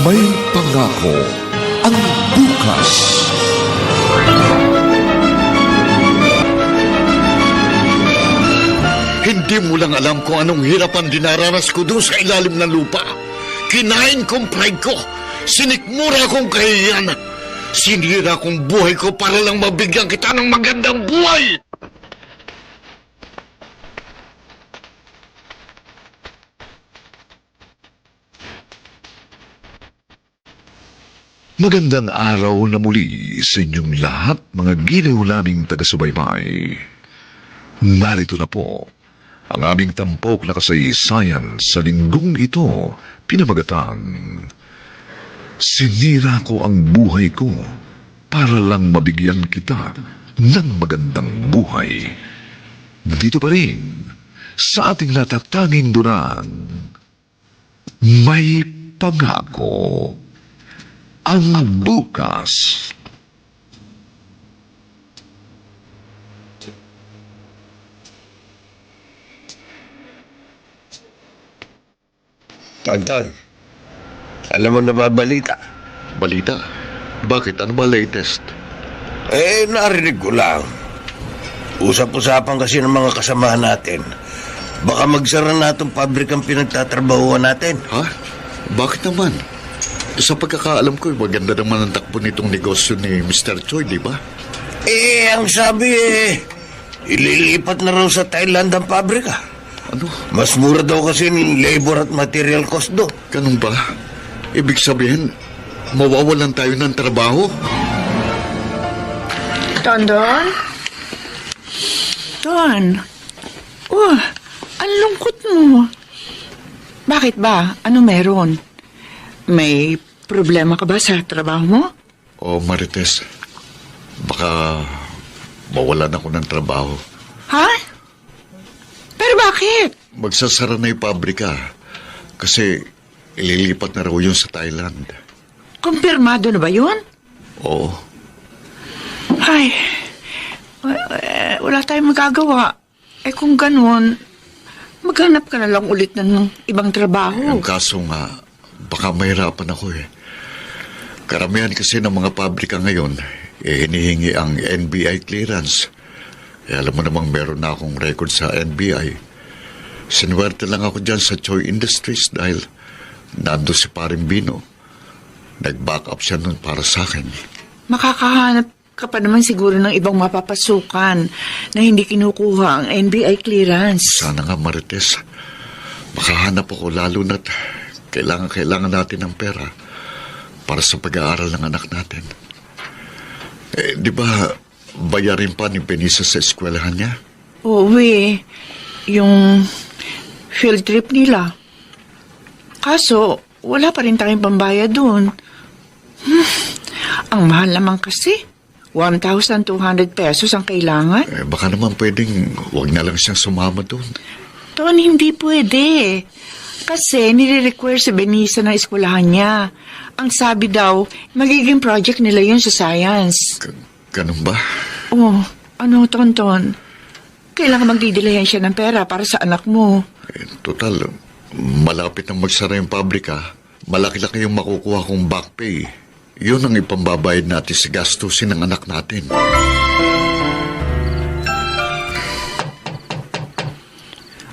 May pangako ang bukas. Hindi mo lang alam kung anong hirap ang dinaranas ko doon sa ilalim ng lupa. Kinain kong pride ko. Sinikmura kong kahihiyan. Sinira kong buhay ko para lang mabigyan kita ng magandang buhay. Magandang araw na muli sa inyong lahat, mga giliw naming taga-subaybay. Narito na po ang aming tampok na kasaysayan sa linggong ito, pinamagatang Sinira ko ang buhay ko para lang mabigyan kita ng magandang buhay. Dito pa rin sa ating natatanging dunang May Pangako ang bukas. Tonton, alam mo na ba balita? Balita? Bakit? Ano ba latest? Narinig ko lang. Usap-usapan kasi ng mga kasamahan natin. Baka magsara na itong pabrikang pinagtatrabahuan natin. Ha? Bakit naman? Sa pagkakaalam ko, maganda naman ang takbo nitong negosyo ni Mr. Choi, di ba? Ang sabi ililipat na raw sa Thailand ang pabrika. Ano? Mas mura daw kasi ng labor at material cost do. Ganun ba? Ibig sabihin, mawawalan tayo ng trabaho? Don? Don? Ang lungkot mo. Bakit ba? Ano meron? May problema ka ba sa trabaho mo? O Marites, baka mawalan ako ng trabaho. Ha? Pero bakit? Magsasara na yung pabrika kasi ililipat na raw yun sa Thailand. Kumpirmado na ba yun? Oo. Ay, wala tayong magagawa. Kung ganun, maghanap ka na lang ulit ng ibang trabaho. Ang kaso nga, baka mahirapan ako eh. Karamihan kasi ng mga pabrika ngayon, hinihingi ang NBI clearance. Alam mo namang meron na akong record sa NBI. Sinuwerte lang ako dyan sa Choi Industries dahil nando si Paring Bino. Nag-back up siya nun para sa akin. Makakahanap ka pa naman siguro ng ibang mapapasukan na hindi kinukuha ang NBI clearance. Sana nga, Marites. Makahanap ako lalo na't kailangan natin ng pera para sa pag-aaral ng anak natin. Di ba bayarin pa ni Benisa sa eskwelahan niya? Oo, yung field trip nila. Kaso, wala pa rin tayong pambayad doon. Ang mahal naman kasi. 1,200 pesos ang kailangan. Baka naman pwedeng huwag na lang siyang sumama doon. Ton, hindi pwede. Kasi nire-require si Benisa na eskwelahan niya. Ang sabi daw, magiging project nila yun sa science. Ganun ba? Tonton? Kailangan magdidilayan siya ng pera para sa anak mo. Total, malapit na magsara yung pabrika. Malaki-laki yung makukuha kong back pay. Yun ang ipambabayad natin sa gastusin ng anak natin.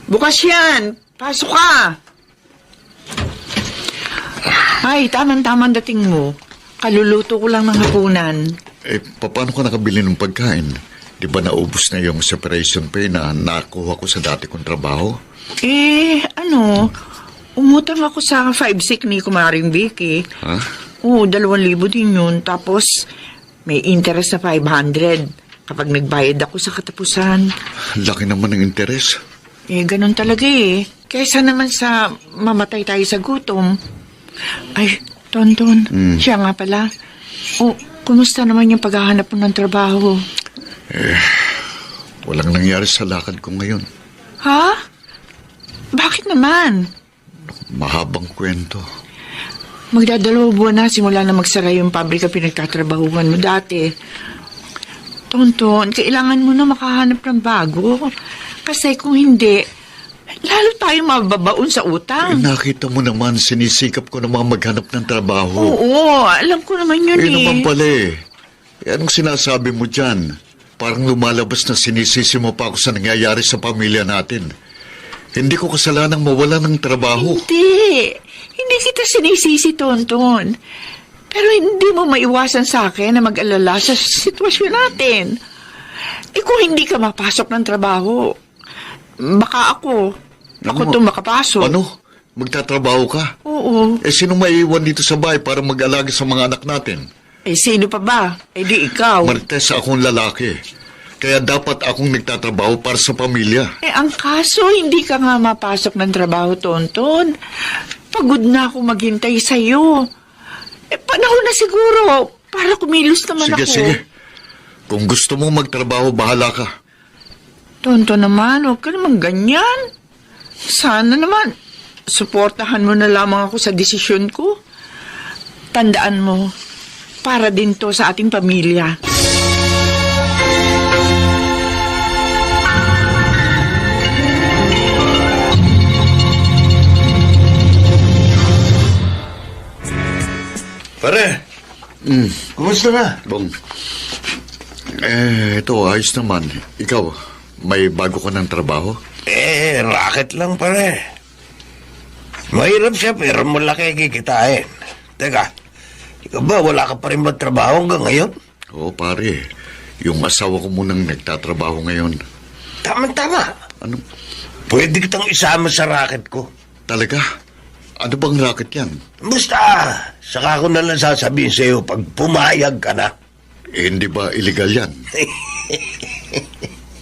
Bukas yan! Pasok ka! Ay, tamang-tamang dating mo. Kaluluto ko lang ng hapunan. Paano ka nakabili ng pagkain? Di ba naubos na yung separation pay na nakuha ko sa dati kong trabaho? Umutang ako sa 5-6 ni Kumaring Vicky. Ha? Oo, 2,000 din yun. Tapos, may interest na 500 kapag nagbayad ako sa katapusan. Laki naman ng interes. Ganun talaga eh. Kesa naman sa mamatay tayo sa gutom. Ay, Tonton, siya nga pala. Kumusta naman yung paghahanap mo ng trabaho? Walang nangyari sa lakad ko ngayon. Ha? Bakit naman? Mahabang kwento. Magdadalawang buwan na simula na magsara yung pabrika pinagtatrabahuan mo dati. Tonton, kailangan mo na makahanap ng bago. Kasi kung hindi, lalo tayo mababaon sa utang. Nakita mo naman, sinisikap ko naman maghanap ng trabaho. Oo, alam ko naman yun Naman pala eh. Anong sinasabi mo dyan? Parang lumalabas na sinisisi mo pa ako sa nangyayari sa pamilya natin. Hindi ko kasalanang mawala ng trabaho. Hindi kita sinisisi, Tonton. Pero hindi mo maiwasan sa akin na mag-alala sa sitwasyon natin. Kung hindi ka mapasok ng trabaho, baka ako itong makapasok. Ano? Magtatrabaho ka? Oo. Sino maiiwan dito sa bahay para mag-alaga sa mga anak natin? Sino pa ba? Di ikaw. Marites, akong lalaki. Kaya dapat akong nagtatrabaho para sa pamilya. Ang kaso, hindi ka nga mapasok ng trabaho, Tonton. Pagod na ako maghintay sa'yo. Panahon na siguro para kumilos naman ako. Sige. Kung gusto mo magtrabaho, bahala ka. Tonton naman, huwag ka naman ganyan. Sana naman, suportahan mo na lamang ako sa desisyon ko. Tandaan mo, para din to sa ating pamilya. Pare, kumusta na? Bong, ito, ayos naman. Ikaw, may bago ka ng trabaho? Racket lang pare. Mahirap siya pero malaki kikitain. Teka, ikaw ba wala ka pa rin magtrabaho hanggang ngayon? Oo, pare. Yung asawa ko munang nagtatrabaho ngayon. Tama-tama. Ano? Pwede kitang isama sa racket ko. Talaga? Ano bang racket yan? Basta, saka ko na lang sasabihin sa'yo pag pumayag ka na. Hindi ba illegal yan?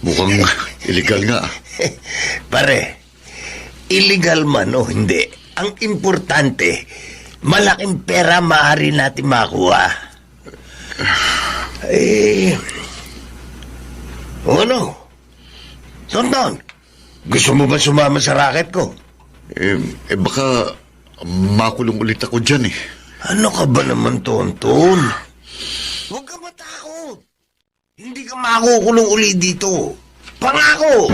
Mukhang illegal nga. Pare, illegal man o hindi, ang importante, malaking pera maaari natin makuha. Ano? Tonton, gusto mo ba sumama sa racket ko? Baka makulong ulit ako dyan eh. Ano ka ba naman, Tonton? Huwag ka matakot. Hindi ka makukulong ulit dito. Pangako!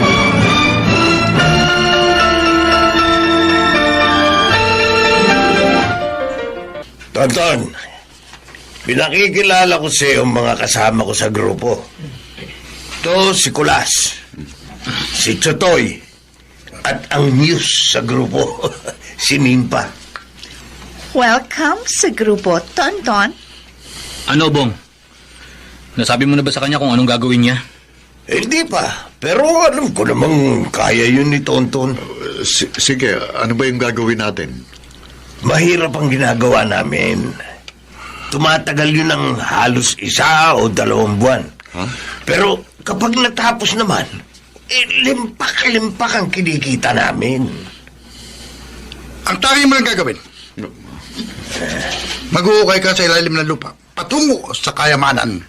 Tonton, pinakikilala ko sa iyo ang mga kasama ko sa grupo. Ito si Kulas, si Chotoy, at ang news sa grupo, si Nimpa. Welcome sa grupo, Tonton. Ano, Bong? Nasabi mo na ba sa kanya kung anong gagawin niya? Hindi pa, pero alam ko namang kaya yun ni Tonton. Sige, ano ba yung gagawin natin? Mahirap ang ginagawa namin. Tumatagal yun ng halos 1 o 2 buwan. Ha? Pero kapag natapos naman, limpak-limpak ang kinikita namin. Ang tanging mo lang gagawin, maghuhukay ka sa ilalim ng lupa, patungo sa kayamanan.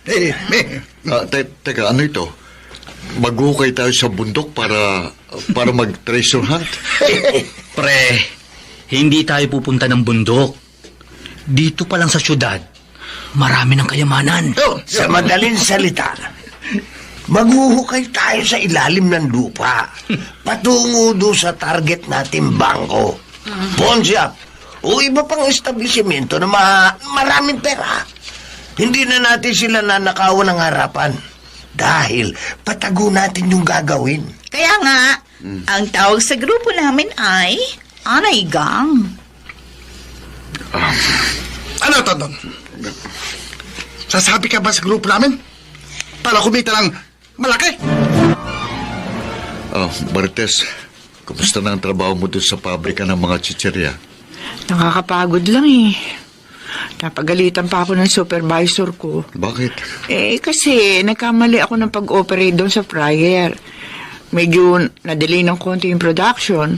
Teka, ano ito? Maghukay tayo sa bundok para mag-treasure hunt? Pre, hindi tayo pupunta ng bundok. Dito pa lang sa syudad, marami ng kayamanan. Sa madaling salita, maghuhukay tayo sa ilalim ng lupa, patungo doon sa target natin bangko, pawn shop, o iba pang establishmento na maraming pera. Hindi na natin sila nanakawan ng harapan dahil patago natin yung gagawin. Kaya nga, ang tawag sa grupo namin ay Anay Gang. Ano, Tonton? Sasabi ka ba sa grupo namin? Para kumita ng malaki? Marites, kumusta na ang trabaho mo doon sa pabrika ng mga chicherya? Nakakapagod lang eh. Napagalitan pa ako ng supervisor ko. Bakit? Kasi nagkamali ako ng pag-operate doon sa fryer. Medyo na-delay ng konti yung production.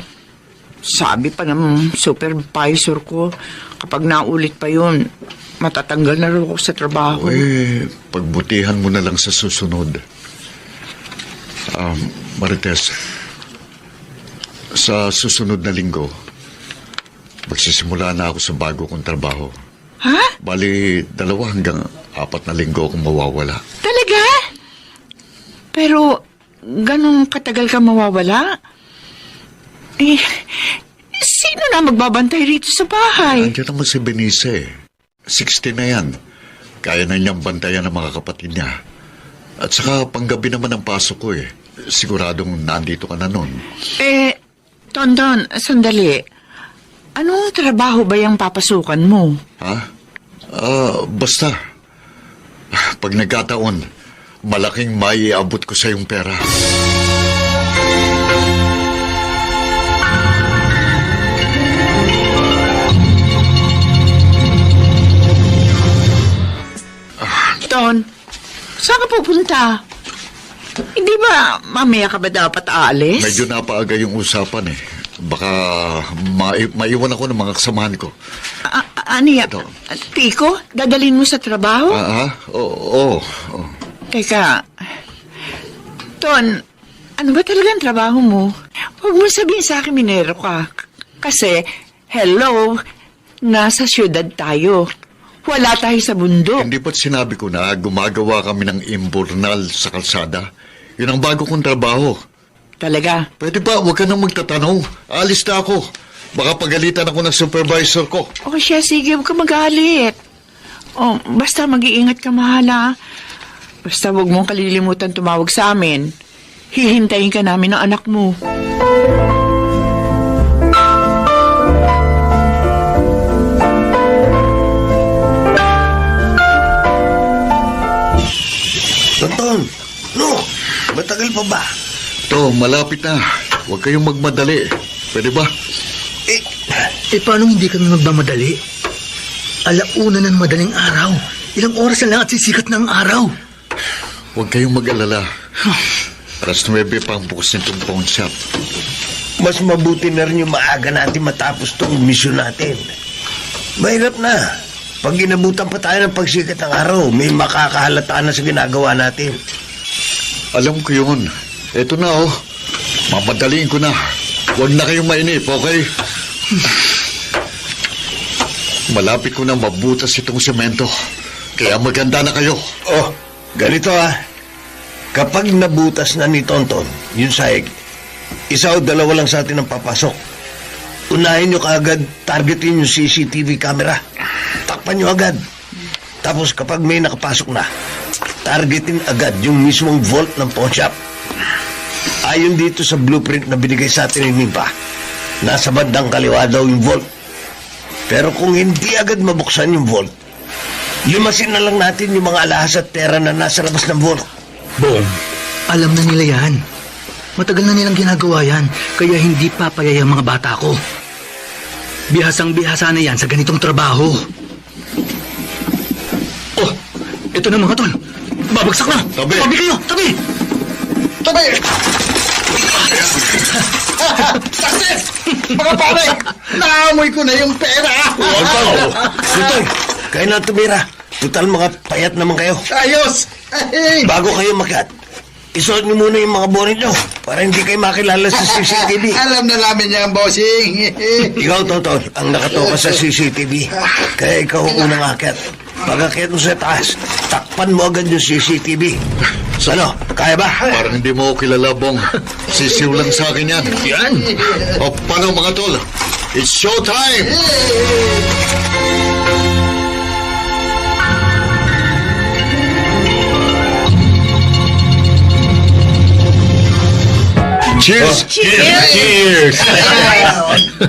Sabi pa ng supervisor ko, kapag naulit pa yun, matatanggal na rin ako sa trabaho. Pagbutihan mo na lang sa susunod. Marites, sa susunod na linggo, magsisimula na ako sa bago kong trabaho. Ha? Bali, 2 hanggang 4 na linggo akong mawawala. Talaga? Pero, ganun katagal ka mawawala? Eh, sino na magbabantay rito sa bahay? Andiyan naman si Benice. 60 na yan. Kaya na niyang bantayan ng mga kapatid niya. At saka panggabi naman ang pasok ko eh. Siguradong nandito ka na nun. Tonton, sandali. Anong trabaho ba yung papasukan mo? Ha? Basta. Pag nagkataon, malaking maiabot ko sa yung pera. Ton, saan ka pupunta? Hindi ba mamaya ka ba dapat aalis? Medyo napaaga yung usapan eh. Baka maiwan ako ng mga kasamahan ko. Ano yan? Ito. Pico, dadalhin mo sa trabaho? Oo. Teka, Ton, ano ba talaga ang trabaho mo? Huwag mo sabihin sa akin minero ka. Kasi, hello, nasa syudad tayo. Wala tayo sa bundok. Hindi ba't sinabi ko na gumagawa kami ng imburnal sa kalsada? Yun ang bago kong trabaho. Talaga? Pwede ba, huwag ka nang magtatanong. Alis na ako. Baka pagalitan ako ng supervisor ko. O siya, sige, huwag ka magalit. O, basta mag-iingat ka, mahala. Basta huwag mong kalilimutan tumawag sa amin. Hihintayin ka namin ng anak mo. Tonton, no, matagal pa ba? To, malapit na. Huwag kayong magmadali. Pwede ba? Paano hindi kami magmamadali? Alauna ng madaling araw. Ilang oras na lang at sisikat ng araw. Huwag kayong mag-alala. Alas 9 pa ang bukas nitong pawn shop. Mas mabuti na rin yung maaga natin matapos tong misyon natin. Mahirap na. Pag inabutan pa tayo ng pagsikat ng araw, may makakahalata na sa ginagawa natin. Alam ko yun. Eto na oh. Mamadaliin ko na. Huwag na kayong mainip, okay? Malapit ko na mabutas itong semento. Kaya maganda na kayo. Oh, ganito Kapag nabutas na ni Tonton, yung sahig, isa o dalawa lang sa atin ang papasok. Unahin nyo kaagad, targetin yung CCTV camera. Takpan nyo agad. Tapos kapag may nakapasok na, targetin agad yung mismong vault ng pawn shop. Ayon dito sa blueprint na binigay sa atin ni Nimpa, nasa bandang kaliwa daw yung vault. Pero kung hindi agad mabuksan yung vault, limasin na lang natin yung mga alahas at pera na nasa labas ng vault. Bong, alam na nila yan. Matagal na nilang ginagawa yan, kaya hindi papayay ang mga bata ko. Bihasang-bihasa na yan sa ganitong trabaho. Oh, ito na mga tol. Babagsak na. Tabi. Tabi kayo, tabi. Tabi! Success! Mga pare, naamoy ko na yung pera. Tutoy, kayo na tumira. Total mga payat naman kayo. Ayos! Ay, Bago kayo makat, isuot niyo muna yung mga bonnet nyo para hindi kayo makilala sa CCTV. alam na namin yan, bossing. Ikaw, Totol, ang nakatoka sa CCTV. Kaya ikaw ang unang akit. Pag-akit mo sa taas, takpan mo agad yung CCTV. Ano, kaya ba? Parang hindi mo ako kilala, Bong. Sisiw lang sa akin yan. Yan. O, paano mga tol? It's showtime! Cheers! Cheers!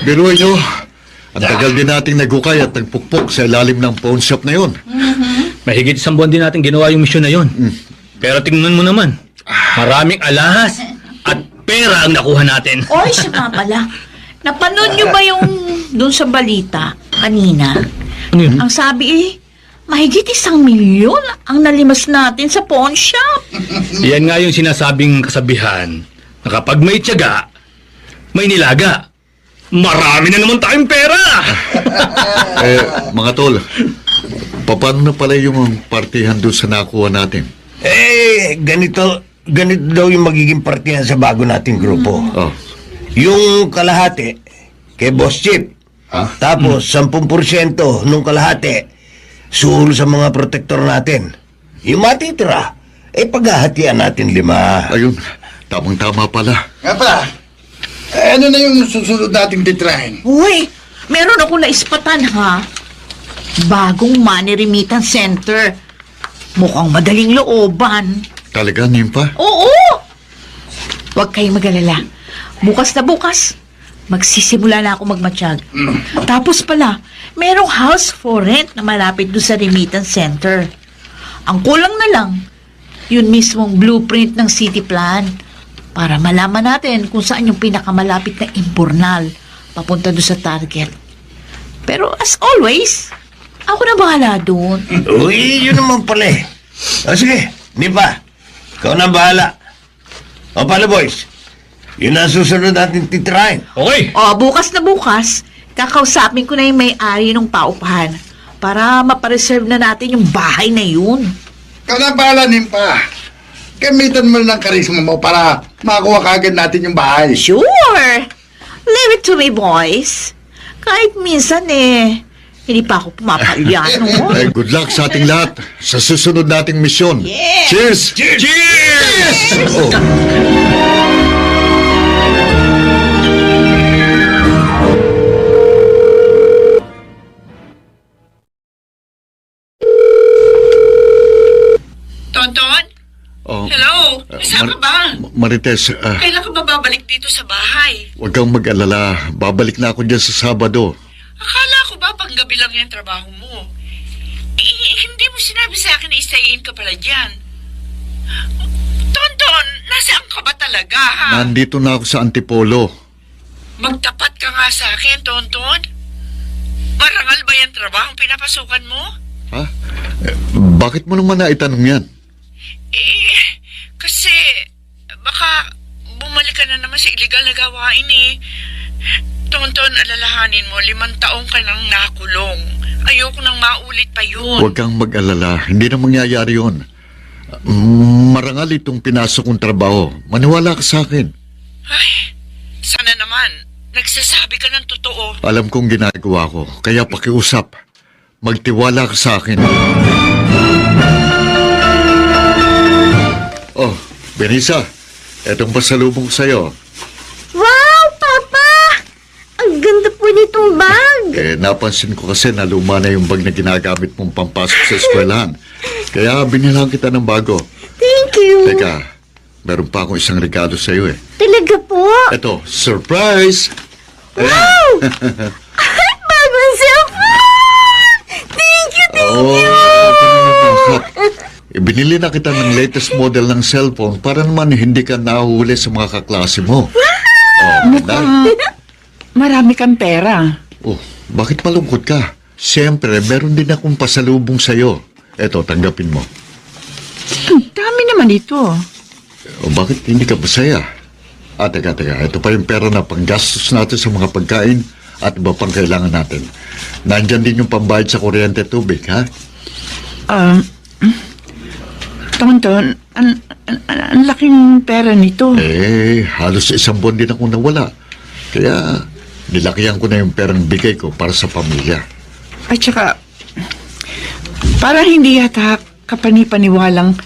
Biruin nyo, ang tagal din nating nagukay at nagpukpok sa ilalim ng pawn shop na yun. Mahigit 1 buwan din natin ginawa yung misyon na yon. Pero tingnan mo naman, maraming alahas at pera ang nakuha natin. Oy, siya nga pala. Napanood niyo ba yung doon sa balita kanina? Ano yun? Ang sabi mahigit 1 milyon ang nalimas natin sa pawn shop. Yan nga yung sinasabing kasabihan na kapag may tiyaga, may nilaga. Marami na naman tayong pera! Mga tol, paano na pala yung partihan doon sa nakuha natin? Ganito daw yung magiging partihan sa bago nating grupo. Oh. Yung kalahati, kay Boss Chip. Tapos, 10% nung kalahati, suhol sa mga protektor natin. Yung matitira, paghahatian natin 5. Ayun, tamang-tama pala. Nga pala, Ano na yung susunod nating titrahin? Uy, meron ako naispatan ha. Bagong money remittance center. Mukhang madaling looban. Talaga, Nimpa? Oo! Huwag kayong mag-alala. Bukas na bukas, magsisimula na ako magmatsyag. Tapos pala, merong house for rent na malapit doon sa remittance center. Ang kulang na lang, yun mismong blueprint ng city plan para malaman natin kung saan yung pinakamalapit na imburnal papunta doon sa target. Pero as always, ako na bahala doon. Uy, yun naman pala eh. O sige, di ba? Ikaw na bahala. O paano boys? Yun ang susunod natin titirahin. Okay. O, bukas na bukas, kakausapin ko na yung may-ari ng paupahan para mapareserve na natin yung bahay na yun. Ikaw na bahala, Nimpa. Gamitan mo lang ng karisma mo para makuha kagad natin yung bahay. Sure! Leave it to me, boys. Kahit minsan hindi pa ako pumapalya, no? Eh, good luck sa ating lahat sa susunod nating misyon. Yeah. Cheers! Cheers! Oh. Tonton? Oh. Hello? Saan ka ba? Marites, Kailan ka ba babalik dito sa bahay? huwag kang mag-alala. Babalik na ako dyan sa Sabado. Akala ko ba panggabi lang yung trabaho mo? Hindi mo sinabi sa akin na stay-in ka pala dyan. Tonton, nasaan ka ba talaga, ha? Nandito na ako sa Antipolo. Magtapat ka nga sa akin, Tonton. Marangal ba yung trabaho pinapasukan mo? Ha? Bakit mo naman naitanong yan? Kasi baka bumalik ka na naman sa illegal na gawain eh. Tonton, alalahanin mo, 5 taong ka nang nakulong. Ayoko nang maulit pa yun. Huwag kang mag-alala. Hindi na mangyayari yun. Marangal itong pinasok kong trabaho. Maniwala ka sa akin. Ay, sana naman. Nagsasabi ka ng totoo. Alam kong ginagawa ko. Kaya pakiusap. Magtiwala ka sa akin. Oh, Benisa. Etong pasalubong sa'yo. Wow, Papa! Ang ganda po nitong bag. Napansin ko kasi na luma na yung bag na ginagamit mong pampasok sa eskwelahan. Kaya binilang kita ng bago. Thank you. Teka, meron pa akong isang regalo sa'yo eh. Talaga po? Ito, surprise! Wow! Bagong cellphone! Thank you, Oo, binili na kita ng latest model ng cellphone para naman hindi ka nahuhuli sa mga kaklase mo. Oh, Marami kang pera. oh, bakit malungkot ka? Siyempre, meron din akong pasalubong sa'yo. Eto, tanggapin mo. Dami naman ito. O bakit hindi ka masaya? Teka. Ito pa yung pera na panggastos natin sa mga pagkain at iba pang kailangan natin. Nandyan din yung pambayad sa kuryente at tubig, ha? Tonton, ang laking pera nito. Halos 1 buwan din akong nawala. Kaya, nilakihan ko na yung perang bigay ko para sa pamilya. At saka, parang hindi yata kapanipaniwalang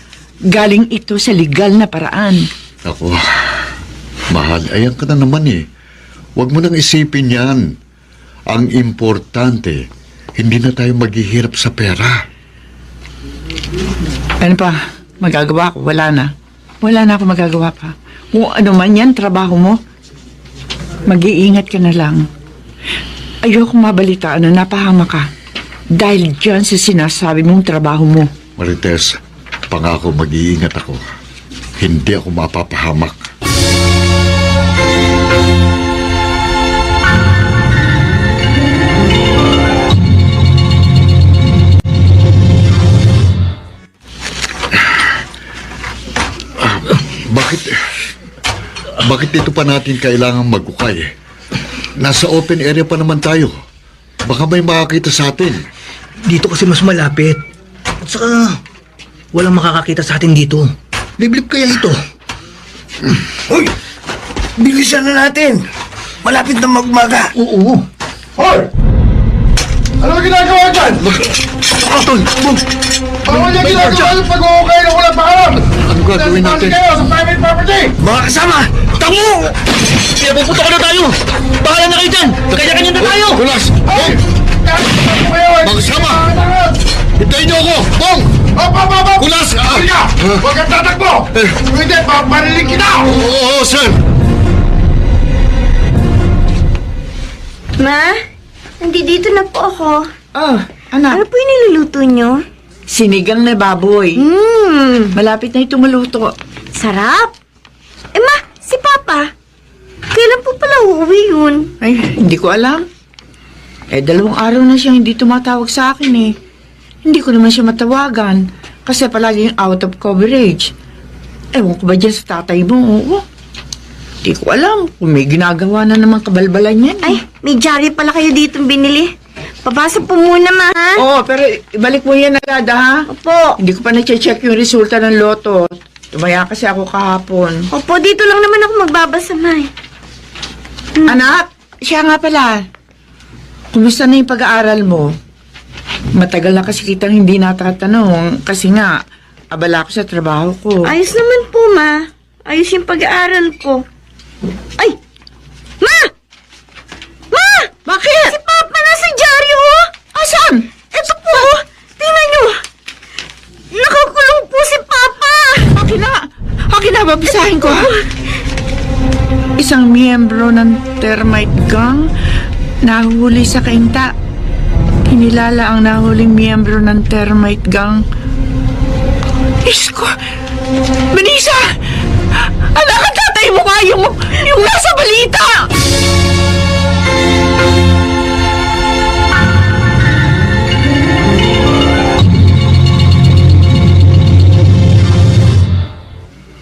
galing ito sa legal na paraan. Ako, mahal, ayan ka na naman eh. Huwag mo nang isipin yan. Ang importante, hindi na tayo maghihirap sa pera. Ano pa? Magagawa ko? Wala na. Wala na ako magagawa pa. Kung ano man yan, trabaho mo, mag-iingat ka na lang. Ayoko mabalitaan na napahama ka. Dahil dyan sa sinasabi mong trabaho mo. Marites, pangako mag-iingat ako. Hindi ako mapapahamak. Bakit dito pa natin kailangang magukay? Nasa open area pa naman tayo. Baka may makakita sa atin. Dito kasi mas malapit. At saka, walang makakakita sa atin dito. Liblib kaya ito. Uy! Bilisan na natin. Malapit na magmaga. Oo. Hoy! Ano ginagawa dyan? Tol! Bawal yung ginagawa yung pag-uukay ng walang pangalan! Ano gagawin natin? Kayo sa private property! Mga kasama, Tamo! Pinapuputok na tayo! Bahala na kayo dyan! Kanya-kanya na tayo! Kulas! Bong! Magsama! Hintayin niyo ako! Bong! Kulas! Halika! Huwag kang tatakbo! Hindi, papariling kita! Oo, sir! Ma, nandito na po ako. Oh, Ano anak. po yung niluluto nyo? Sinigang na baboy. Malapit na ito maluto. Sarap. Ma, si Papa. Kailan po pala uuwi yun? Ay, hindi ko alam. 2 araw na siya hindi tumatawag sa akin eh. Hindi ko naman siya matawagan kasi palagi yung out of coverage. Ewan ko ba dyan sa tatay mo? Oo. Hindi ko alam kung may ginagawa na naman kabalbalan yan. Ay, may diary pala kayo ditong binili. Pabasa po muna, Ma, ha? Oo, pero ibalik mo yan agad ha. Opo. Hindi ko pa na-check yung resulta ng loto. Tumaya kasi ako kahapon. Opo, dito lang naman ako magbabasa, Ma. Anak, siya nga pala. Kumusta na yung pag-aaral mo? Matagal na kasi kitang hindi natatanong kasi nga, abala ako sa trabaho ko. Ayos naman po, Ma. Ayos yung pag-aaral ko. Ay! Ma! Ma! Bakit? Si Papa nasa dyaryo, oh! Asan? Ito po, oh! Tingnan nyo! Nakakulong po si Papa! Akin na, babasahin ko ha. Isang miyembro ng termite gang nahuli sa kainta. Kinilala ang nahuling miyembro ng termite gang. Isko! Benisa! Anak, ang tatay mo nga yung nasa balita!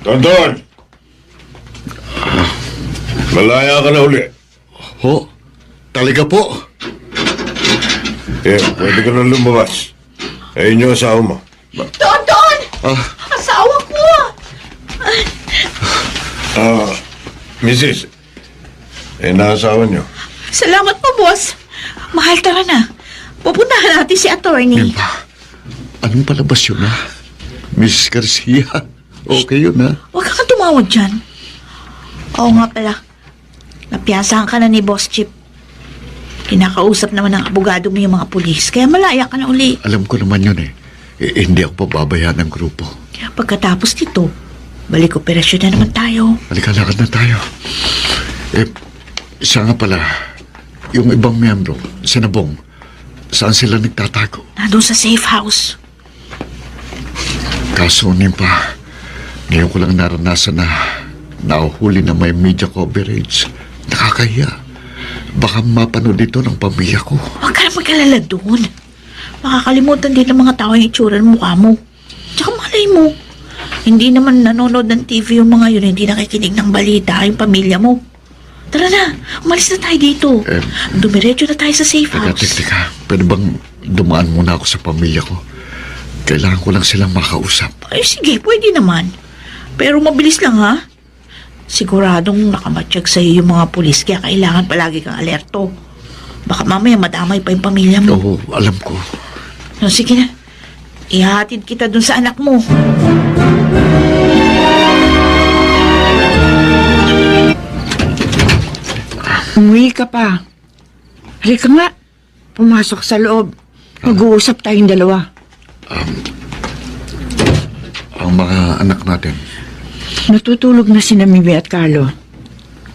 Tonton! Malaya ka na uli. Ho? Talaga po? Pwede ka na lumabas. Ayun yung asawa mo. Tonton! Ah, Asawa ko! Mrs. Naasawa niyo. Salamat po, boss. Mahal, tara na. Pupuntahan natin si attorney. anong palabas yun, ha? Miss Garcia. Okay yun, ha? Huwag kang tumawag dyan. Oo nga pala. Napiyasahan ka na ni Boss Chip. Kinakausap naman ng abogado mo yung mga pulis, kaya malaya ka na uli. Alam ko naman yun, eh. Hindi ako pababayaan ng grupo. Kaya pagkatapos nito, balik operasyon na naman tayo. Halika-lakad na tayo. Siya nga pala, yung ibang miyembro, sa Nabong, saan sila nagtatago? Nandun sa safe house. Kaso pa, ngayon ko lang naranasan na nahuhuli na may media coverage. Nakakahiya. Baka mapanood ito ng pamilya ko. Huwag ka na mag-alala doon. Makakalimutan din ng mga tao yung itsura ng mukha mo. Tsaka malay mo, hindi naman nanonood ng TV yung mga yun, hindi nakikinig ng balita yung pamilya mo. Tara na, umalis na tayo dito. Dumiretso na tayo sa safe house. Teka. Pwede bang dumaan muna ako sa pamilya ko? Kailangan ko lang silang makausap. Ay, sige, pwede naman. Pero mabilis lang, ha? Siguradong nakamatsyag sa'yo yung mga pulis, kaya kailangan palagi kang alerto. Baka mamaya madamay pa yung pamilya mo. Oo, alam ko. No, sige na. Ihahatid kita dun sa anak mo. Umuwi ka pa. Halika nga. Pumasok sa loob. Mag-uusap tayong dalawa. Ang mga anak natin. Natutulog na si Mimi at Carlo.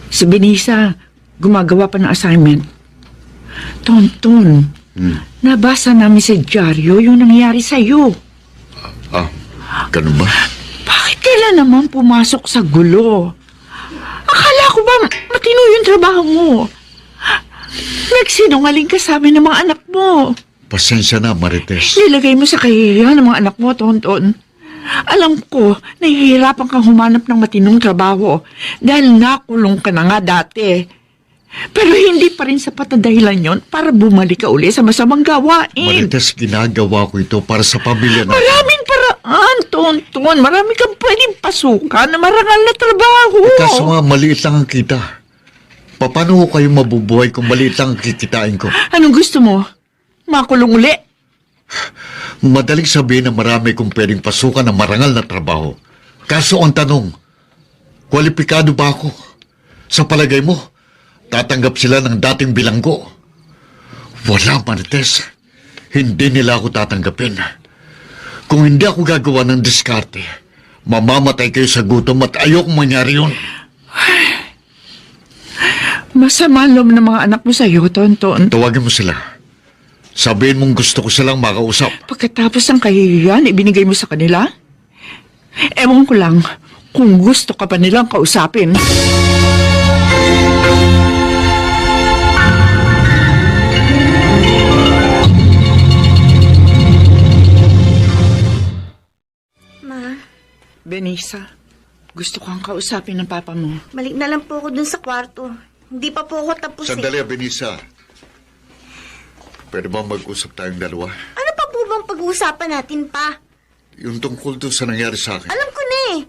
Si Benisa, gumagawa pa ng assignment. Tonton, nabasa namin sa dyaryo yung nangyari sa'yo. Ganun ba? Bakit kailan naman pumasok sa gulo? Akala ko ba matino yung trabaho mo? Nagsinungaling ka sa amin ng mga anak mo. Pasensya na, Marites. Nilagay mo sa kahihiyan ng mga anak mo, Tonton. Alam ko, nahihirapan kang humanap ng matinong trabaho dahil nakulong ka na nga dati. Pero hindi pa rin sapat na dahilan yon para bumalik ka uli sa masamang gawain. Marites, ginagawa ko ito para sa pamilya na... Maraming paraan, Tonton. Marami kang pwedeng pasukan na marangal na trabaho. Kaso nga, maliit lang ang kita. Paano ko kayo mabubuhay kung maliit lang ang kikitain ko? Anong gusto mo? Makulong uli? Madaling sabihin na marami kong pwedeng pasukan ng marangal na trabaho. Kaso ang tanong, kwalipikado ba ako? Sa palagay mo, tatanggap sila ng dating bilanggo. Wala, Marites. Hindi nila ako tatanggapin. Kung hindi ako gagawa ng diskarte, mamamatay kayo sa gutom at ayokong mangyari yun. Masama ang loob ng mga anak mo sa'yo, Tonton. Tawagin mo sila. Sabihin mong gusto ko silang makausap. Pagkatapos ng kahihiyan, ibinigay mo sa kanila? Ewan ko lang kung gusto ka pa nilang kausapin. Ma, Benisa, gusto kang kausapin ng papa mo. balik na lang po ako dun sa kwarto. Hindi pa po ako tapos Sandali, Benisa. Pwede ba mag-usap tayong dalawa? Ano pa po bang pag-uusapan natin pa? Yung tungkol doon sa nangyari sa akin. Alam ko na eh.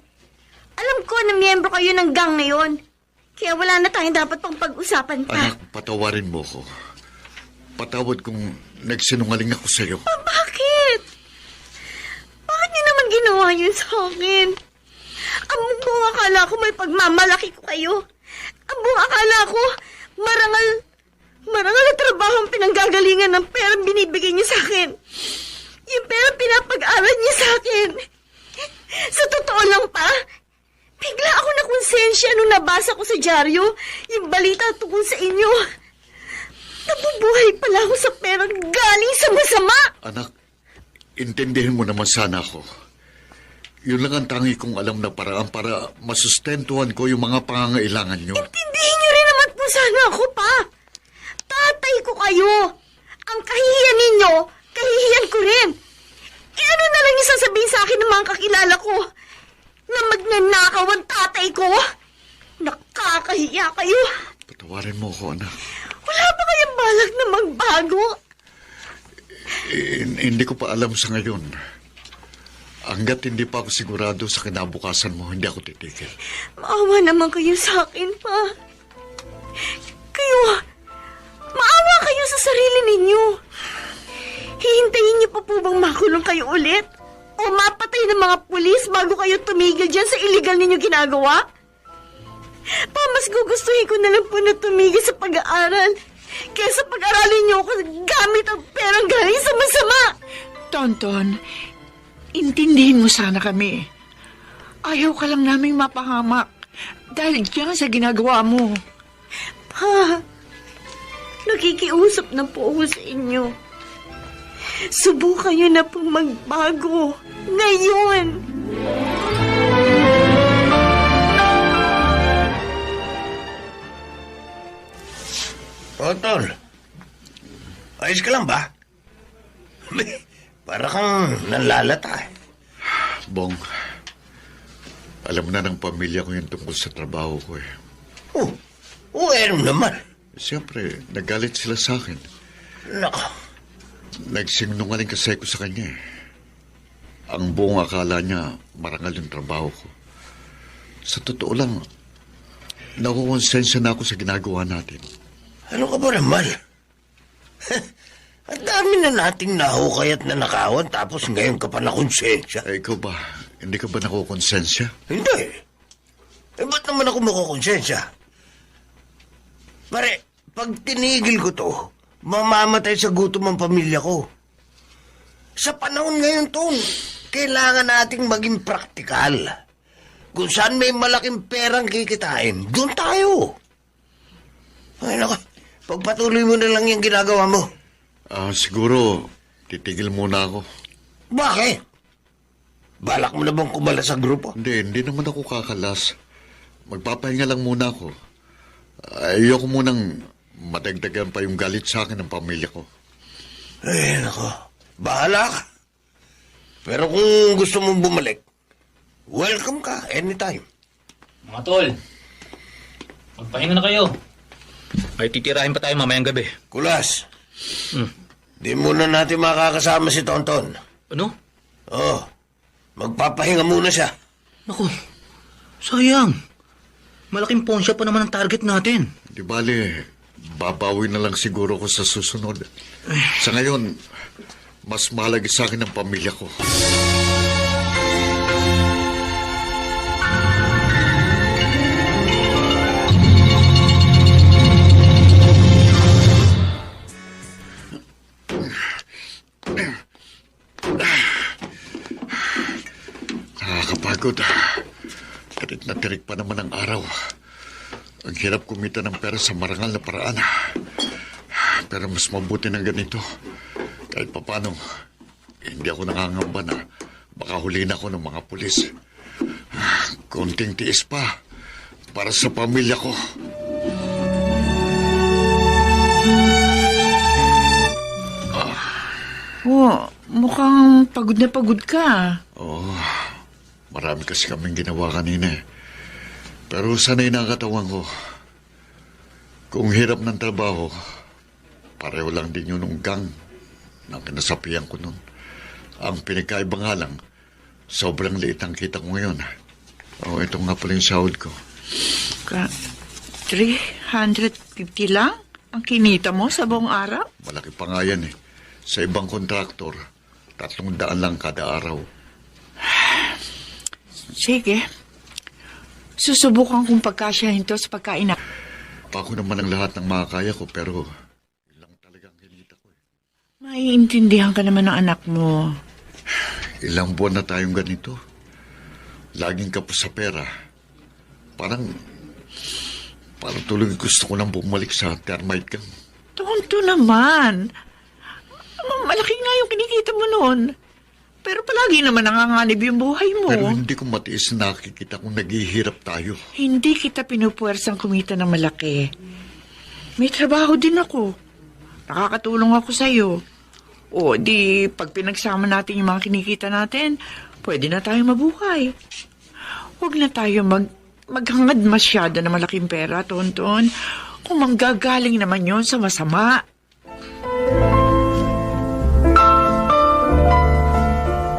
Alam ko na miyembro kayo ng gang na yon. Kaya wala na tayong dapat pang pag-usapan pa. Anak, patawarin mo ko. Patawad kung nagsinungaling ako sa'yo. Bakit? Bakit niyo naman ginawa yun sa akin? Ang buong akala ko may pagmamalaki ko kayo. Ang buong akala ko marangal na trabaho ang pinanggagalingan ng perang binibigay niyo sa akin. Yung perang pinapag-aral niyo sa akin. Sa totoo lang pa, bigla ako nakonsensya nung nabasa ko sa dyaryo yung balita tungkol sa inyo. Nabubuhay pala ako sa perang galing sa masama. Anak, intindihin mo naman sana ako. Yun lang ang tangi kong alam na paraan para masustentuhan ko yung mga pangangailangan nyo. Intindihin niyo rin naman po sana ako pa. Tatay ko kayo. Ang kahihiyan ninyo, kahihiyan ko rin. Eh ano na lang yung sasabihin sa akin ng mga kakilala ko? Na magnanakaw ang tatay ko? Nakakahiya kayo. Patawarin mo ko, anak. Wala ba kayong balak na magbago? Hindi ko pa alam sa ngayon. Hanggat hindi pa ako sigurado sa kinabukasan mo, hindi ako titigil. Maawa naman kayo sa akin pa. Maawa kayo sa sarili ninyo. Hihintayin niyo pa po bang makulong kayo ulit? O mapatay ng mga pulis bago kayo tumigil dyan sa illegal ninyo ginagawa? Pa, mas gugustuhin ko na lang po na tumigil sa pag-aaral kaysa pag-aralin niyo ako gamit ang perang galing sa masama. Tonton, intindihin mo sana kami. Ayaw ka lang naming mapahamak dahil diyan sa ginagawa mo. Pa, nakikiusap na po ako sa inyo. Subukan niyo na pong magbago. Ngayon! Tol, ayos ka lang ba? Para kang nanlalata eh. Bong, alam na ng pamilya ko yung tungkol sa trabaho ko eh. Ano naman. Siyempre, nagalit sila sa akin. Nako, Nagsinungaling kasi ako sa kanya eh. Ang buong akala niya, marangal yung trabaho ko. Sa totoo lang, nakukonsensya na ako sa ginagawa natin. ano ka ba naman? Ang dami na nating nahukay at nanakawan tapos ngayon ka pa na konsensya. Eh, ikaw ba? Hindi ka ba nakukonsensya? Hindi. Ba't naman ako makukonsensya? Pare, pag tinigil ko to, mamamatay sa gutom ang pamilya ko. Sa panahon ngayon to, kailangan nating maging praktikal. Kung saan may malaking perang kikitain, doon tayo. Ay nako, pagpatuloy mo na lang yung ginagawa mo. Siguro, titigil muna ako. Bakit? Balak mo na bang kumala sa grupo? Hindi naman ako kakalas. Magpapahinga lang muna ako. Ayoko munang madagdagan pa yung galit sa akin ng pamilya ko. Ay nako, bahala ka. Pero kung gusto mong bumalik, welcome ka anytime. Mga tol, magpahinga na kayo. May titirahin pa tayo mamayang gabi. Kulas, di muna natin makakasama si Tonton. Ano? Oo, magpapahinga muna siya. Naku, sayang. Malaking ponsya pa naman ang target natin. Di bale, babawi na lang siguro ko sa susunod. Sa ngayon, mas malagi sa akin ang pamilya ko. likod. Tirik na tirik pa naman ang araw. Ang hirap kumita ng pera sa marangal na paraan. Pero mas mabuti ng ganito. Kahit papano, hindi ako nangangamba na baka huliin ako ng mga pulis. Konting tiis pa para sa pamilya ko. Oh, mukhang pagod na pagod ka. Oo, marami kasi kaming ginawa kanina eh. Pero sanay na ang katawan ko. Kung hirap ng trabaho, pareho lang din yun nung gang na kinasapihan ko nun. Ang pinagkaiba nga lang, sobrang liit ang kita ko ngayon. Oh, ito nga pala yung sahod ko. 350 lang ang kinita mo sa buong araw? Malaki pa nga yan eh. Sa ibang kontraktor, 300 lang kada araw. Sige. Susubukan kong pagkasyahin to sa pagkain na. Pa ako naman ang lahat ng makakaya ko, pero yun lang talagang kinita ko eh. Maiintindihan ka naman ng anak mo. Ilang buwan na tayong ganito. Laging kapos sa pera. Parang tuloy gusto ko nang bumalik sa termite gang. Tonto naman. Malaki nga yung kinikita mo noon. Pero palagi naman nanganganib yung buhay mo. Pero hindi ko matiis na nakikita kung naghihirap tayo. Hindi kita pinupuwersang kumita ng malaki. May trabaho din ako. Nakakatulong ako sa'yo. O di pag pinagsama natin yung mga kinikita natin, pwede na tayo mabuhay. Huwag na tayo maghangad masyado na malaking pera, Tonton. Kung manggagaling naman yon sa masama.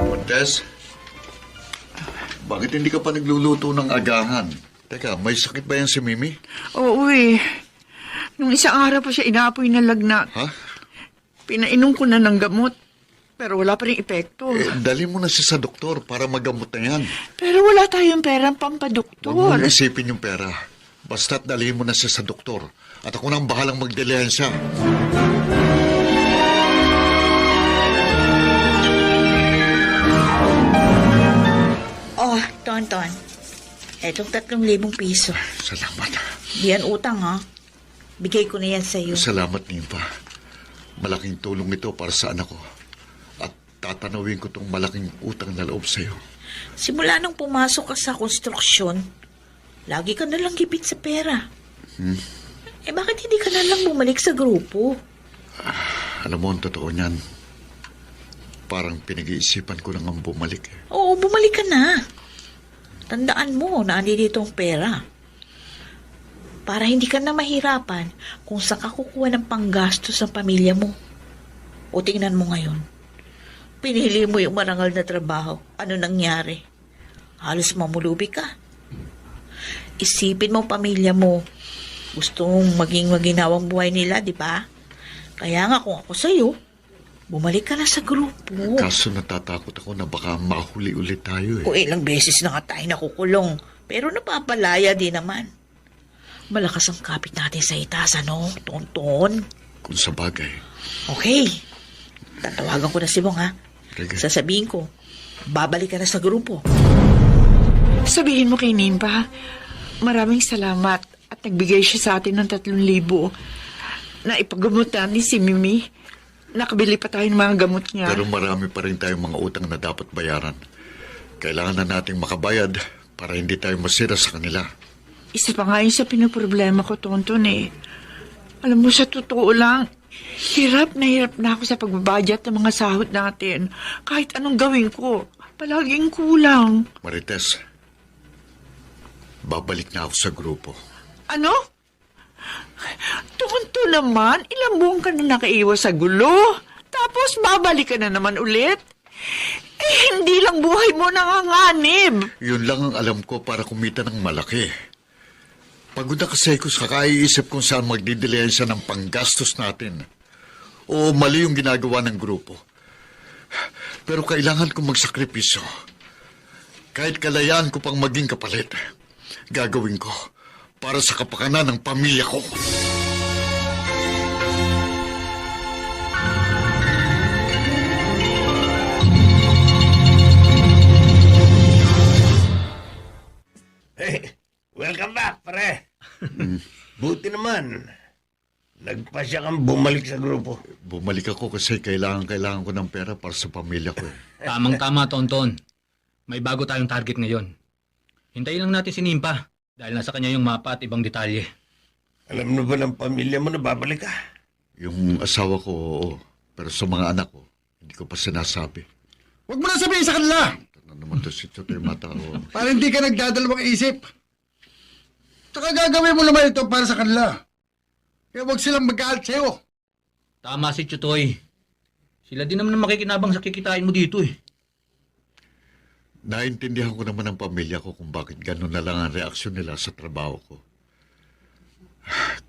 Montes, bakit hindi ka pa nagluluto ng agahan? Teka, may sakit ba yan si Mimi? Oo eh. Nung isang araw pa siya inaapoy na lagnat. Ha? Pinainom ko na ng gamot. Pero wala pa rin epekto. Dali mo na siya sa doktor para magamot na yan. Pero wala tayong perang pampadoktor. Huwag mong isipin yung pera. Basta't dalhin mo na siya sa doktor. At ako nang bahalang magdelehan siya. Oh, Tonton. Etong 3,000 piso. Salamat. Di yan utang, ha? Bigay ko na yan sa'yo. Salamat, Nimpa. Malaking tulong ito para sa anak ko. At tatanawin ko tong malaking utang na loob sa'yo. Simula nung pumasok ka sa konstruksyon, lagi ka nalang gipit sa pera. Eh bakit hindi ka nalang bumalik sa grupo? Alam mo, ang totoo niyan. Parang pinag-iisipan ko lang ang bumalik. Oo, bumalik ka na. Tandaan mo na andito ang pera. Para hindi ka na mahirapan kung saan ka kukuha ng panggastos sa pamilya mo. O tingnan mo ngayon. Pinili mo yung marangal na trabaho. Ano nangyari? Halos mamulubi ka. Isipin mo pamilya mo. Gusto mong maging maginawang buhay nila, di ba? Kaya nga kung ako sa'yo, bumalik ka na sa grupo. Kaso natatakot ako na baka mahuli ulit tayo eh. O ilang beses na nga tayo nakukulong. Pero napapalaya din naman. Malakas ang kapit natin sa itaas, ano, Tonton? Kung sa bagay. Okay. Tatawagan ko na si Bong, ha? Sige. Sasabihin ko, babalik ka na sa grupo. Sabihin mo kay Nimpa, maraming salamat at nagbigay siya sa atin ng 3,000 na ipagamot natin si Mimi. Nakabili pa tayo ng mga gamot niya. Pero marami pa rin tayong mga utang na dapat bayaran. Kailangan na nating makabayad para hindi tayo masira sa kanila. Isa pa nga yun sa pinoproblema ko, Tonton eh. Alam mo, sa totoo lang, hirap na ako sa pagbabudget ng mga sahod natin. Kahit anong gawin ko, palaging kulang. Marites, babalik na ako sa grupo. Ano? Tonton naman, ilang buwan ka na nakaiwas sa gulo. Tapos babalik ka na naman ulit. Eh, hindi lang buhay mo nanganganib. Yun lang ang alam ko para kumita ng malaki. Pagod na kasi ako sa kaiisip kung saan magdidelehan siya ng panggastos natin. O mali yung ginagawa ng grupo. Pero kailangan kong magsakripisyo. Kahit kalayaan ko pang maging kapalit, gagawin ko para sa kapakanan ng pamilya ko. naman? Nagpasya kang bumalik sa grupo. Bumalik ako kasi kailangan ko ng pera para sa pamilya ko eh. Tamang-tama, Tonton. May bago tayong target ngayon. Hintayin lang natin si Nimpa dahil nasa kanya yung mapa at ibang detalye. Alam na ba ng pamilya mo na babalik ka? Yung asawa ko, oo. Pero sa mga anak ko, hindi ko pa sinasabi. Huwag mo na sabihin sa kanila. Ano naman to si Chotoy Mata o... Para hindi ka nagdadalawang isip. Tsaka gagawin mo naman ito para sa kanila. Kaya huwag silang mag-aalit sa'yo. Tama si Chutoy. Sila din naman ang makikinabang sa kikitain mo dito eh. Naintindihan ko naman ang pamilya ko kung bakit gano'n na lang ang reaksyon nila sa trabaho ko.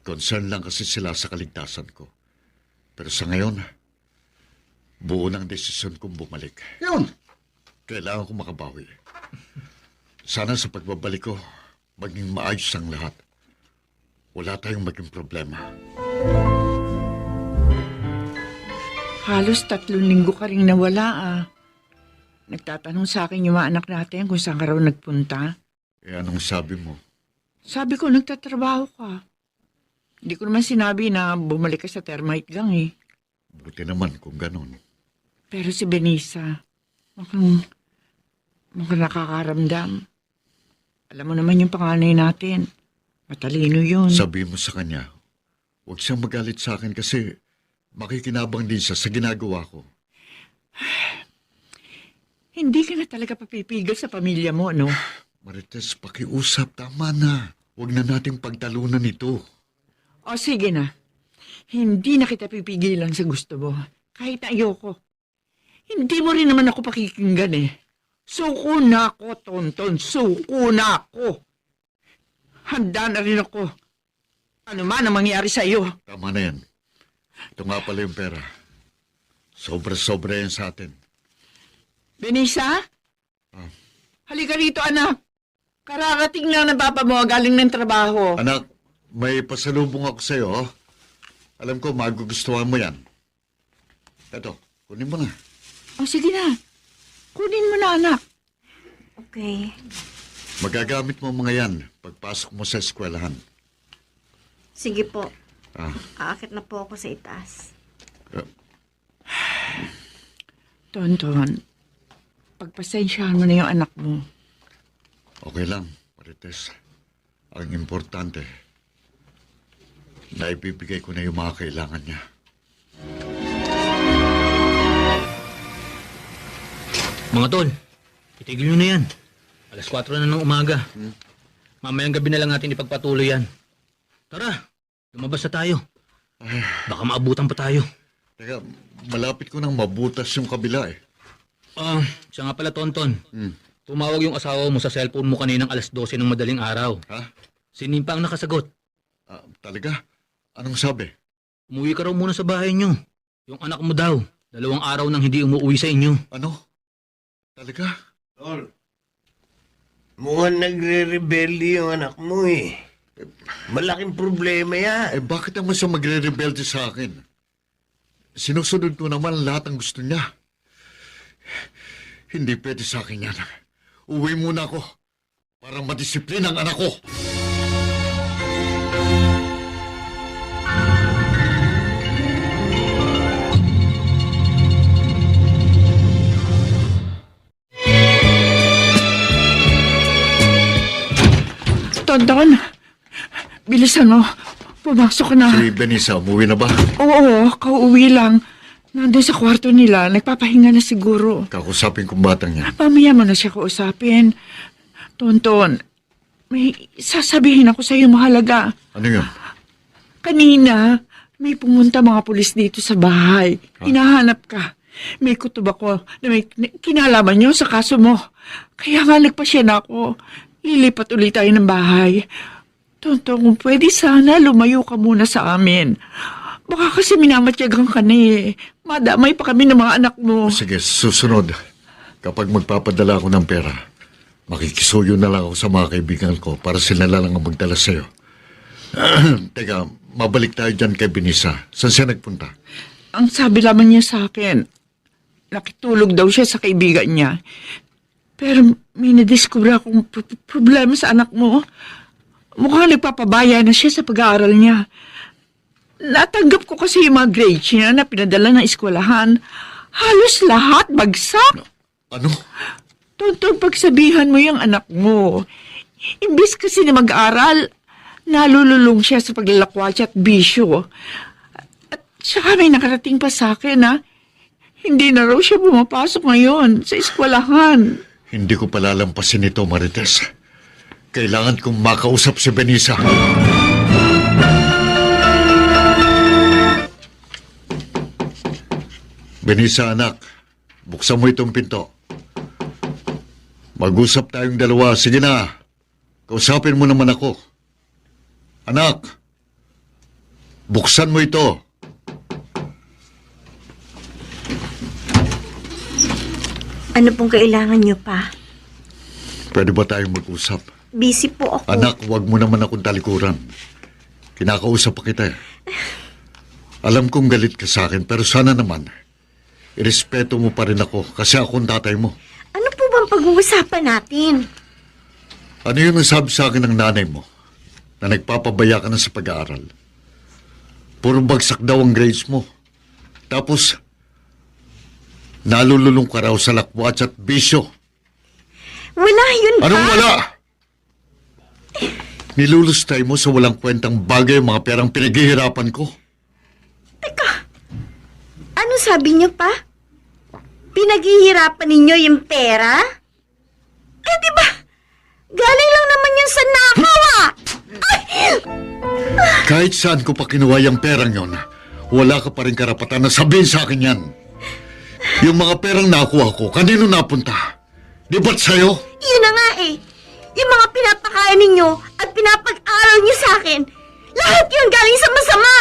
Concern lang kasi sila sa kaligtasan ko. Pero sa ngayon, buo ng desisyon kong bumalik. Yun. Kailangan ko makabawi. Sana sa pagbabalik ko, maging maayos ang lahat. Wala tayong maging problema. Halos 3 linggo ka rin nawala ah. Nagtatanong sa akin yung mga anak natin kung saan ka raw nagpunta. Eh anong sabi mo? Sabi ko, nagtatrabaho ka. Hindi ko naman sinabi na bumalik ka sa termite gang eh. Buti naman kung gano'n. Pero si Benisa, mukhang nakakaramdam. Alam mo naman yung panganay natin. Matalino yun. Sabi mo sa kanya, huwag siyang magalit sa akin kasi makikinabang din siya sa ginagawa ko. Hindi ka na talaga papipigil sa pamilya mo, no? Marites, pakiusap, tama na. Huwag na nating pagtalunan ito. O sige na. Hindi na kita pipigilan sa gusto mo. Kahit ayoko. Hindi mo rin naman ako pakikinggan eh. Suko na ako, Tonton. Suko na ako. Handa na rin ako. Ano man ang mangyari sa iyo. Tama na yan. Ito nga pala yung pera. Sobra-sobra yan sa atin. Benisa? Halika rito, anak. Kararating lang ng papa mo galing ng trabaho. Anak, may pasalubong ako sa'yo. Oh. Alam ko, magugustuhan mo yan. Ito, kunin mo na. O sige na. Kunin mo na, anak. Okay. Magagamit mo mga yan pagpasok mo sa eskwelahan. Sige po. Ah, Aakit na po ako sa itaas. Tonton, pagpasensyahan mo na yung anak mo. okay lang, Marites. Ang importante, naibibigay ko na yung mga kailangan niya. Mga tol, itigil nyo na yan. 4:00 na ng umaga. Mamayang gabi na lang natin ipagpatuloy yan. Tara, lumabas na tayo. Baka maabutan pa tayo. Teka, malapit ko nang mabutas yung kabila eh. Siya nga pala, Tonton. Tumawag yung asawa mo sa cellphone mo kaninang 12:00 ng madaling araw. Ha? Si Nimpa ang nakasagot. Talaga? Anong sabi? Umuwi ka raw muna sa bahay nyo. Yung anak mo daw, 2 araw nang hindi umuwi sa inyo. Ano? Talaga? Tol, mukhang nagre-rebelde yung anak mo eh. Malaking problema yan. Eh bakit naman siya magre-rebelde sa akin? Sinusunod ko naman lahat ng gusto niya. Hindi pwede sa akin yan. Uwi muna ako para madisiplina ang anak ko. Tonton, bilisan mo. Pumasok ka na. Si Benisa, umuwi na ba? Oo, kauwi lang. Nandun sa kwarto nila, nagpapahinga na siguro. Kakusapin kong batang yan. Mamaya mo na siya kausapin. Tonton, may sasabihin ako sa iyo mahalaga. Ano yun? Kanina, may pumunta mga pulis dito sa bahay. Hinahanap ka. May kutob ako na may kinalaman niyo sa kaso mo. Kaya nga nagpasya na ako. Lilipat ulit tayo ng bahay. Tonton, kung pwede sana lumayo ka muna sa amin. Baka kasi minamatyagan ka na eh. Madamay pa kami ng mga anak mo. Sige, susunod. Kapag magpapadala ako ng pera, makikisuyo na lang ako sa mga kaibigan ko para sila lang ang magdala sa'yo. Teka, mabalik tayo dyan kay Benisa. Saan siya nagpunta? Ang sabi lamang niya sa akin, nakitulog daw siya sa kaibigan niya. Pero may nadiskubre akong problema sa anak mo. Mukhang nagpapabaya na siya sa pag-aaral niya. Natanggap ko kasi yung mga grades niya na pinadala ng eskwelahan. Halos lahat bagsak. Ano? Tonton, pagsabihan mo yung anak mo. Imbis kasi na mag-aral, nalululong siya sa paglalakwatsa at bisyo. At saka may nakarating pa sa akin na hindi na raw siya pumapasok ngayon sa eskwelahan. Hindi ko palalampasin ito, Marites. Kailangan kong makausap si Benisa. Benisa, anak. Buksan mo itong pinto. Mag-usap tayong dalawa. Sige na. Kausapin mo naman ako. Anak. Buksan mo ito. Ano pong kailangan niyo pa? Pwede ba tayong mag-usap? Busy po ako. Anak, huwag mo naman akong talikuran. Kinakausap pa kita. Alam kong galit ka sa akin, pero sana naman, irespeto mo pa rin ako kasi ako ang tatay mo. Ano po bang pag-uusapan natin? Ano yung nasabi sa akin ng nanay mo na nagpapabaya ka na sa pag-aaral? Puro bagsak daw ang grades mo. Tapos, nalululong ka raw sa lakwats at bisyo. Wala yun pa. Anong wala? Nilulustay mo sa walang kwentang bagay ang mga perang pinaghihirapan ko. Teka, ano sabi niyo pa? Pinaghihirapan ninyo yung pera? Eh, di ba? Galing lang naman yan sa nakaw, ah! Ay! Kahit saan ko pa kinuha yung perang yon, wala ka pa rin karapatan na sabihin sa akin yan. Yung mga perang nakuha ko, kanino napunta? Di ba't sa'yo? Yun na nga eh. Yung mga pinapakain ninyo at pinapag-aral niyo sa akin, lahat yun galing sa masama.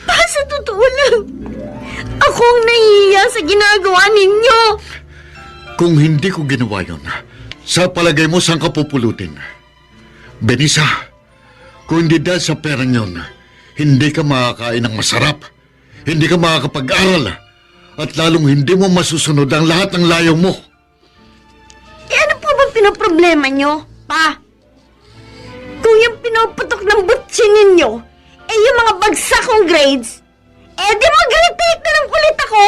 Pa, sa totoo lang, ako ang nahihiya sa ginagawa ninyo. Kung hindi ko ginawa yon, sa palagay mo saan ka pupulutin? Benisa, kung hindi dahil sa perang yon, hindi ka makakain ng masarap, hindi ka makakapag-aral, at lalong hindi mo masusunod ang lahat ng layaw mo. Eh ano po bang pinoproblema nyo, pa? Kung yung pinuputok ng butsin ninyo, eh yung mga bagsak kong grades, eh di mag-retake na lang ulit ako.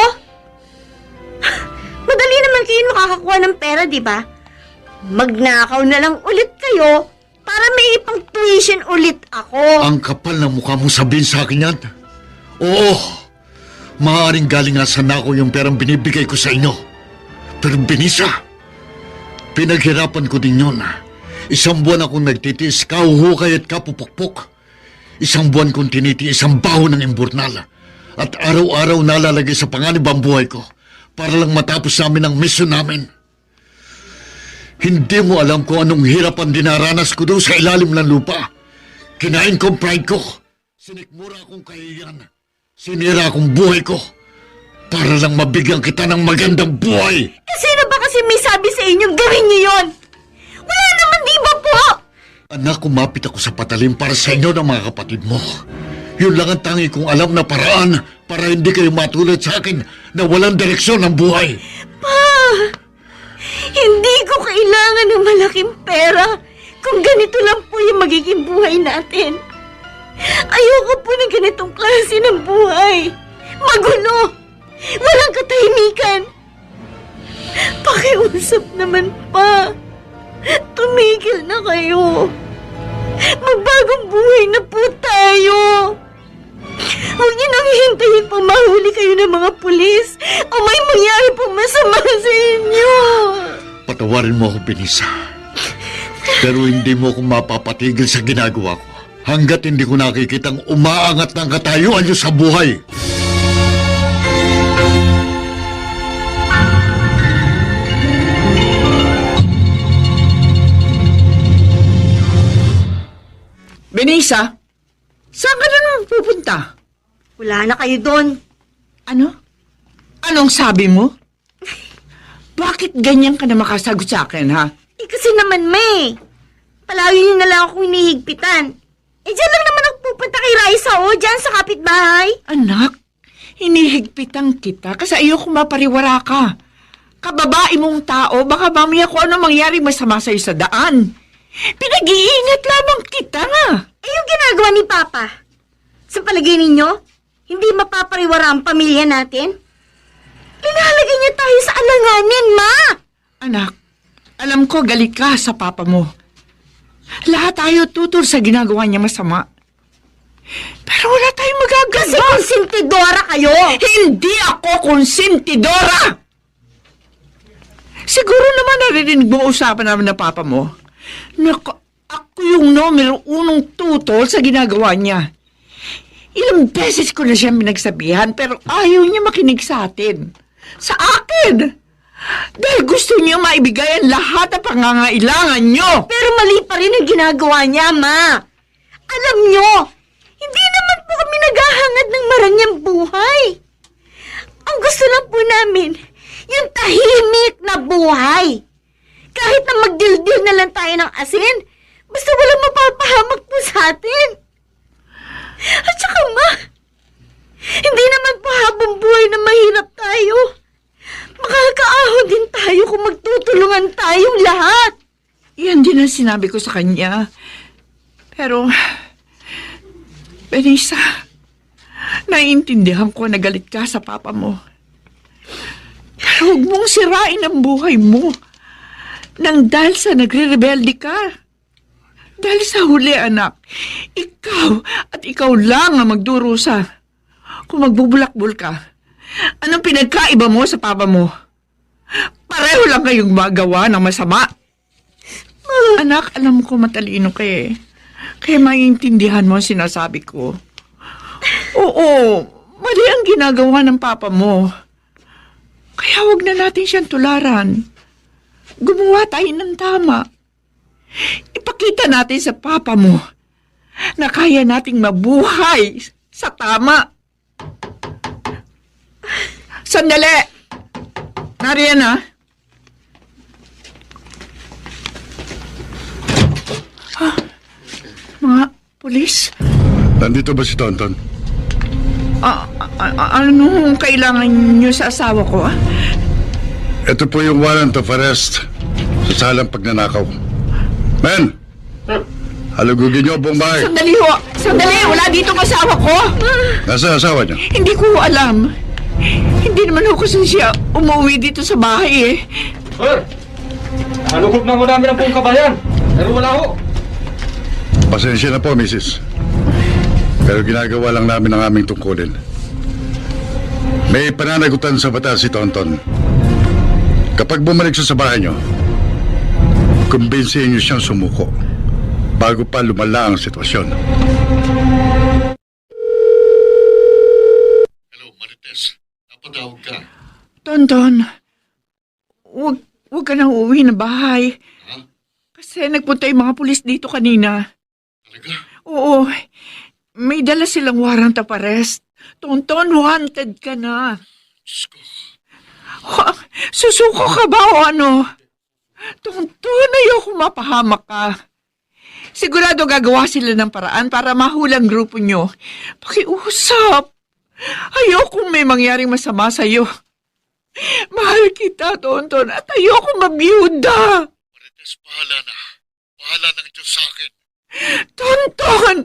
Madali naman kayo makakakuha ng pera, di ba? Magnakaw na lang ulit kayo para may ipang tuition ulit ako. Ang kapal na mukha mo sabihin sa akin yan. Oo, maaaring galing nga sa nako yung perang binibigay ko sa inyo. Pero Benisa, pinaghirapan ko din yun. Isang buwan akong nagtitiis, kahuhukay at kapupukpok. Isang buwan kong tinitiis ang baho ng imburnal. At araw-araw nalalagay sa panganib ang buhay ko para lang matapos namin ang misyon namin. Hindi mo alam kung anong hirap ang dinaranas ko doon sa ilalim ng lupa. Kinain ko ang pride ko. Sinikmura akong kahiyan. Sinira akong buhay ko para lang mabigyan kita ng magandang buhay. Eh sino ba kasi may sabi sa inyong gawin niyo yun? Wala naman, di ba po? Anak, kumapit ako sa patalim para sa inyo ng mga kapatid mo. Yun lang ang tangi kong alam na paraan para hindi kayo matulad sa akin na walang direksyon ng buhay. Pa, hindi ko kailangan ng malaking pera kung ganito lang po yung magiging buhay natin. Ayoko po ng ganitong klase ng buhay. Magulo. Walang katahimikan. Pakiusap naman pa. Tumigil na kayo. Magbagong buhay na po tayo. Huwag niyo nang hihintayin pang mahuli kayo ng mga pulis o may mangyari pong masama sa inyo. Patawarin mo ako, Benisa. Pero hindi mo ako mapapatigil sa ginagawa ko hanggat hindi ko nakikitang umaangat ng katayuan niyo sa buhay. Benisa, saan ka na naman pupunta? Wala na kayo doon. Ano? Anong sabi mo? Bakit ganyan ka na makasagot sa akin, ha? Eh kasi naman, May. Palagi niyo na lang akong hinihigpitan. Eh dyan lang naman ako pupunta kay Raisa, o dyan sa kapitbahay. Anak, hinihigpitan kita kasi ayoko mapariwara ka. Kababae mong tao, baka mamaya kung ano mangyari masama sa'yo sa daan. Pinag-iingat lamang kita nga. Eh, yung ginagawa ni Papa, sa palagay ninyo, hindi mapapariwara ang pamilya natin? Linalagay niya tayo sa alanganin, Ma! Anak, alam ko galit ka sa papa mo. Lahat tayo tutur sa ginagawa niya masama. Pero wala tayong magagawa. Kasi konsentidora kayo! Hindi ako konsentidora! Siguro naman narinig mo usapan namin ng papa mo. Ako yung numero unong tutol sa ginagawa niya. Ilang beses ko na siya pinagsabihan pero ayaw niya makinig sa atin. Sa akin! Dahil gusto niya maibigay ang lahat ng pangangailangan niyo. Pero mali pa rin ang ginagawa niya, Ma! Alam niyo, hindi naman po kami naghahangad ng maranyang buhay. Ang gusto lang po namin, yung tahimik na buhay. Kahit na magdildil na lang tayo ng asin, basta walang mapapahamak po sa atin. At saka, Ma, hindi naman po habang buhay na mahirap tayo. Makakaahon din tayo kung magtutulungan tayong lahat. Yan din ang sinabi ko sa kanya. Pero, Benisa, naiintindihan ko na galit ka sa papa mo. Pero huwag mong sirain ang buhay mo nang dahil sa nagre-rebelde ka. Dahil sa huli, anak, ikaw lang ang magdurusa. Kung magbubulakbul ka, anong pinagkaiba mo sa papa mo? Pareho lang kayong magawa ng masama. Anak, alam ko matalino ka eh. Kaya maiintindihan mo ang sinasabi ko. Oo, mali ang ginagawa ng papa mo. Kaya wag na natin siyang tularan. Gumawa tayo ng tama. Ipakita natin sa papa mo na kaya nating mabuhay sa tama. Sandali! Nariyan na. Mga pulis? Nandito ba si Tonton? Anong kailangan niyo sa asawa ko? Ito po yung warrant of arrest sa salang pagnanakaw. Men! Halugugin niyo ang buong bahay. Sandali ho! Sandali! Wala dito ang asawa ko! Nasa asawa niya? Hindi ko alam. Hindi naman ho kasi siya umuwi dito sa bahay eh. Sir! Nalugog na ho namin ang buong kabayan. Pero wala ho. Pasensya na po, Mrs. Pero ginagawa lang namin ang aming tungkulin. May pananagutan sa batas si Tonton. Kapag bumalik siya sa bahay niyo, kumbinsihin niyo siyang sumuko bago pa lumala ang sitwasyon. Hello, Marites. Napatawag ka. Tonton, wag ka nang uuwi na bahay. Kasi nagpunta yung mga pulis dito kanina. Talaga? Oo, may dala silang warrant of arrest. Tonton, wanted ka na. Diyos ko. Susuko ka ba o ano? Tonton, ayoko mapahamak ka. Sigurado gagawa sila ng paraan para mahulang grupo nyo. Pakiusap. Ayoko may mangyaring masama sa'yo. Mahal kita, Tonton, at ayoko mabiyuda. Marites, bahala na. Bahala ng Diyos sa akin. Tonton!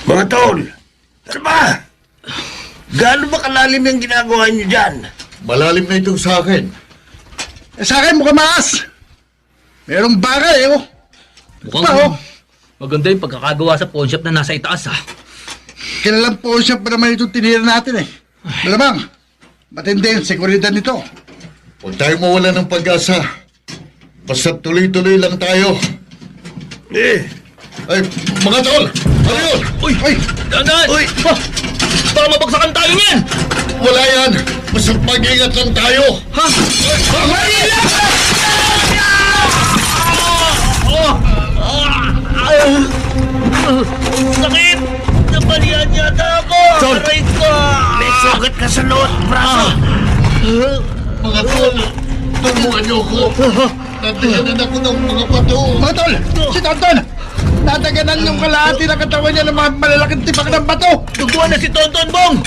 Mga tol, ano ba? Gaano ba kalalim yung ginagawa niyo dyan? Malalim na itong sa akin. Sa akin, mukhang maas! Merong baka oh. Mukhang maganda yung pagkakagawa sa pawn shop na nasa itaas Kilalang po siya pa naman itong tinira natin eh. Malamang, matindi ang seguridad nito. Huwag tayo mawala ng pag-asa. Basta tuloy-tuloy lang tayo. Ay, mga tol! Ano yun? Uy! Dahan! Uy! Baka mabagsakan tayo niyan! Wala yan! Basta mag-ingat lang tayo! Ha? Sakit! Napalihan yata ako! Aray ko! May sugat ka sa loot, braso. Mga tol! Tulungan niyo ako! Nandiyanan ako ng mga pato! Mga tol, si Tonton! Nataganan yung kalahati ng katawan niya ng mga malalaking tipak ng bato! Duguan na si Tonton Bong!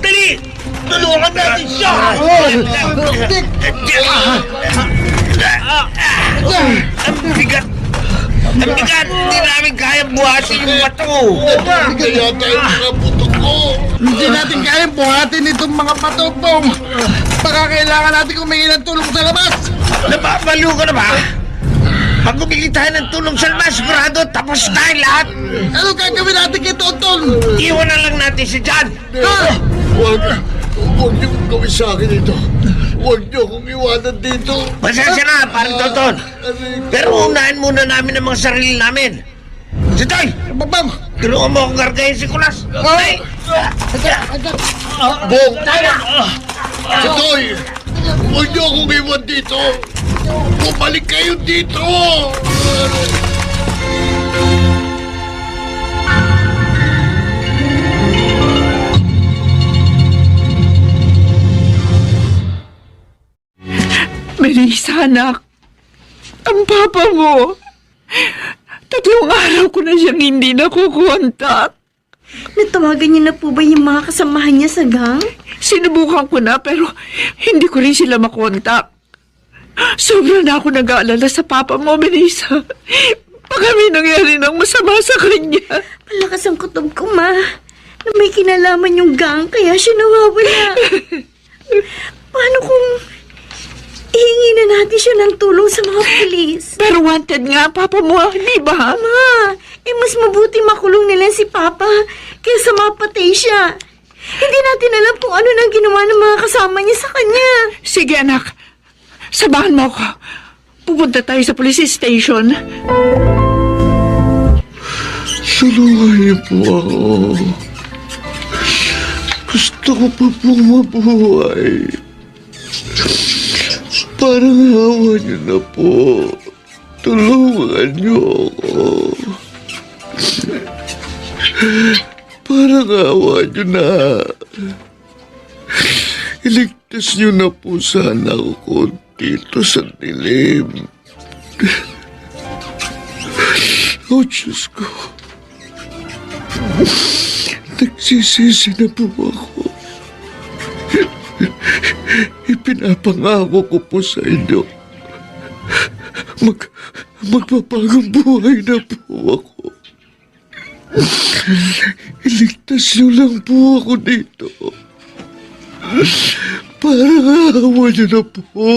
Dali! Tulungan natin siya! Ang bigat! Ang bigat! Hindi namin kaya buhatin yung bato! Kaya tayo mga puto ko. Hindi natin kaya buhatin itong mga bato, Bong! Baka kailangan natin kumingi ng tulong sa labas! Nababaliw ka na ba? Pag humingi tayo ng tulong sa labas, sigurado tapos tayo lahat! Ano gagawin natin kay Tonton? Iwan na lang natin si John! Huwag niyo kong gawin sa akin ito. Huwag niyo kong iwanan dito. Pasensya na, parang Tonton! Pero unahin muna namin ang mga sarili namin! Si Toy! Bang! Tulungan mo akong gargahin si Kulas! Ay! Bong! Satoy! Huwag niyo akong iwan dito. Bumalik kayo dito. Melissa, anak. Ang papa mo. 3 araw ko na siyang hindi nakukontak. Natawagan niyo na po ba yung mga kasamahan niya sa gang? Sinubukan ko na pero hindi ko rin sila makontak. Sobra na ako nag-aalala sa papa mo, Melissa. Baka may nangyari ng masama sa kanya. Malakas ang kutob ko, ma. Na may kinalaman yung gang, kaya siya nawawala. Paano kung ihingi na natin siya ng tulong sa mga pulis? Pero wanted nga ang papa mo, di ba? Ma, mas mabuti makulong nila si Papa kaysa mapatay siya. Hindi natin alam kung ano nang ginawa ng mga kasama niya sa kanya. Sige, anak. Sabahan mo ako. Pupunta tayo sa police station. Tulungan niyo po ako. Gusto ko pa pong mabuhay. Parang hawa niyo na po. Tulungan niyo ako. Parang hawa niyo na. Iligtas niyo na po sana ako dito sa dilim. Oh, Diyos ko. Nagsisisi na po ako. Ipinapangako ko po sa inyo. Magpapagong buhay na po ako. Iligtas niyo lang po ako dito. Parang awa niyo na po.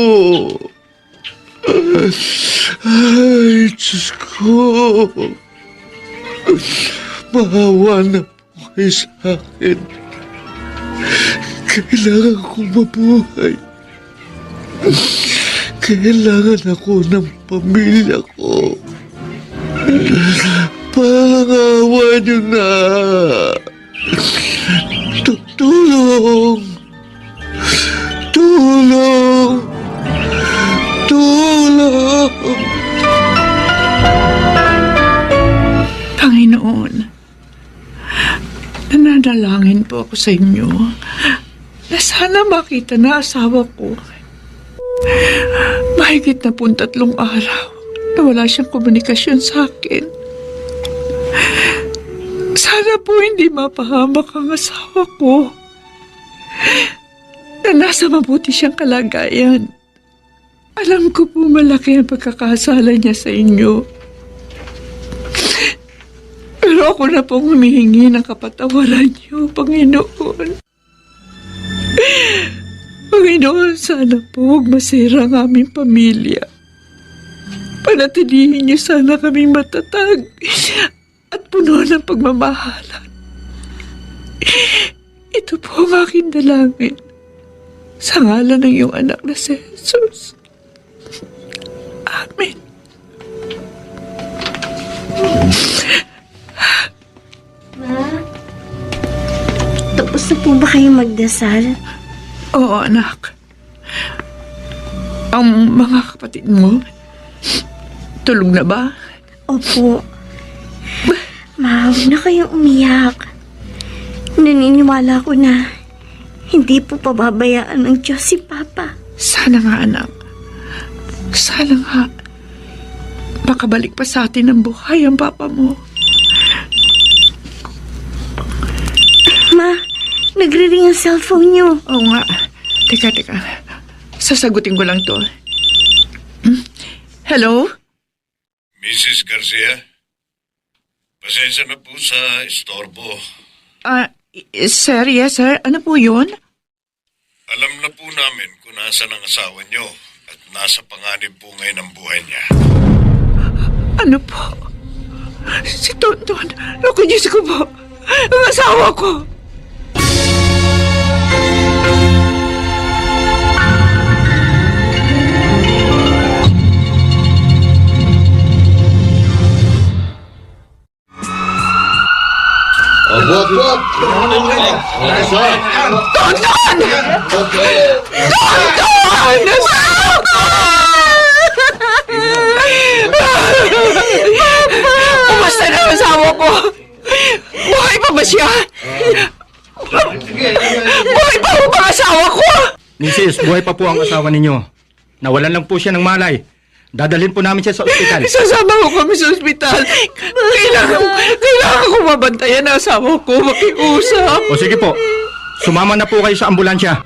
Ay, Diyos ko. Maawa na po kayo sa akin. Kailangan kong mabuhay. Kailangan ako ng pamilya ko. Pangawa niyo na. Tulong! Tulong! Tulong! Panginoon, nananalangin po ako sa inyo na sana makita na asawa ko. Mahigit na po 3 araw na wala siyang komunikasyon sa akin. Sana po hindi mapahamak ang asawa ko na nasa mabuti siyang kalagayan. Alam ko po malaki ang pagkakasala niya sa inyo. Pero ako na pong humihingi ng kapatawaran niyo, Panginoon. Panginoon, sana po huwag masira ang aming pamilya. Panatilihin niyo sana kaming matatag at puno ng pagmamahalan. Ito po ang aking dalangin sa ngalan ng iyong anak na si Jesus. Amen. Ma, tapos na po ba kayo magdasal? Oo, anak. Ang mga kapatid mo, tulog na ba? Opo. Ma, huwag na kayong umiyak. Naniniwala ko na hindi po pababayaan ng Diyos si Papa. Sana nga, anak. Sana nga. makabalik pa sa atin ng buhay ang papa mo. Ma, nagre-ring ang cellphone niyo. Oo nga. Teka. Sasagutin ko lang to. Hello? Mrs. Garcia, pasensya na po sa istorbo. Sir, yes, sir. Ano po yun? Alam na po namin kung nasa ang asawa niyo at nasa panganib po ngayon ang buhay niya. Ano po? Si Tonton. Naku, Diyos ko po. Ang asawa ko. Kumusta na ang asawa ko? Buhay pa ba siya? Buhay pa ba ang asawa ko? Mrs., buhay pa po ang asawa ninyo. Nawalan lang po siya ng malay. Dadalhin po namin siya sa ospital. Sasama ko kami sa ospital. Kailangan ko mabantayan ang asawa ko. Makiusap. O sige po, sumama na po kayo sa ambulansya.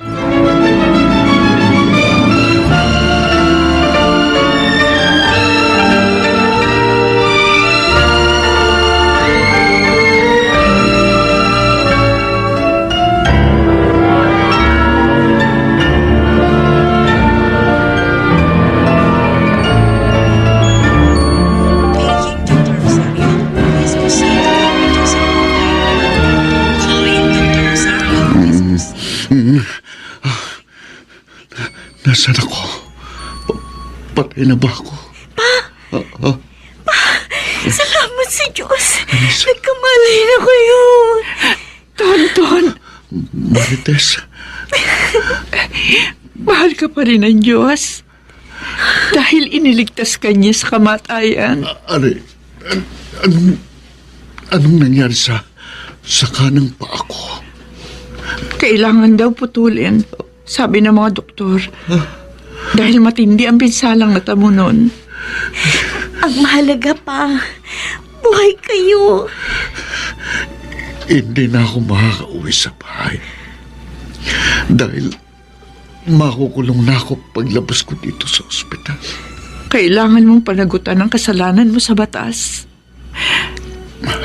Nasaan ako? Patay na ba ako? Salamat sa Diyos. Nagkamalay na kayo. Tonton, Marites, mahal ka pa rin ng Diyos. Dahil iniligtas ka niya sa kamatayan. anong nangyari sa kanang pa ako? Kailangan daw putulin, sabi ng mga doktor. Dahil matindi ang pinsalang natamo nun. Ang mahalaga pa, buhay kayo. Hindi na ako makakauwi sa bahay. Dahil makukulong na ako paglabas ko dito sa ospital. Kailangan mong panagutan ang kasalanan mo sa batas.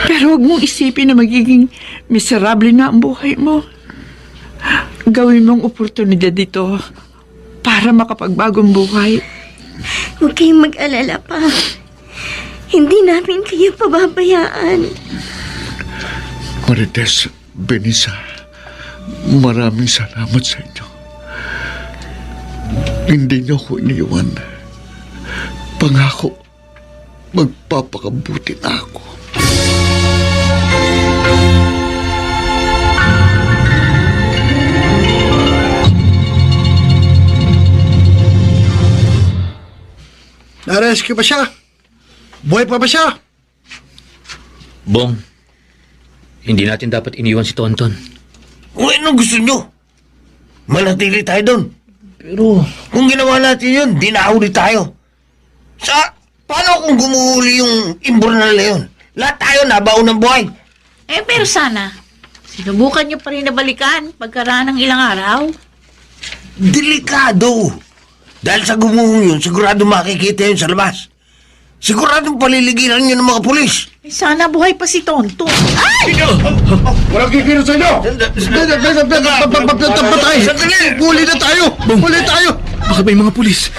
Pero huwag mong isipin na magiging miserable na ang buhay mo. Gawin mong oportunidad dito para makapagbagong buhay. Huwag kayong mag-alala pa. Hindi namin kayo pababayaan. Marites, Benisa, maraming salamat sa inyo. Hindi niyo ako iniwan. Pangako, magpapakabuti na ako. Na-rescue pa siya? Buhay pa ba siya? Bong, hindi natin dapat iniwan si Tonton. Kung anong gusto nyo, manatili tayo doon. Pero, Kung ginawa natin yun, di nahuli tayo. Paano kung gumuhuli yung imburnal na yun? Lahat tayo nabaon ng buhay. Pero sana, sinubukan niyo pa rin na balikan pagkaraan ng ilang araw. Delikado. Dahil sa gumuhong yun, sigurado makikita yun sa labas. Siguradong paliligiran yun ng mga pulis. Sana buhay pa si Tonton. Walang kikilos sa inyo! Patay! Huli na tayo! Huli tayo! Baka may mga pulis.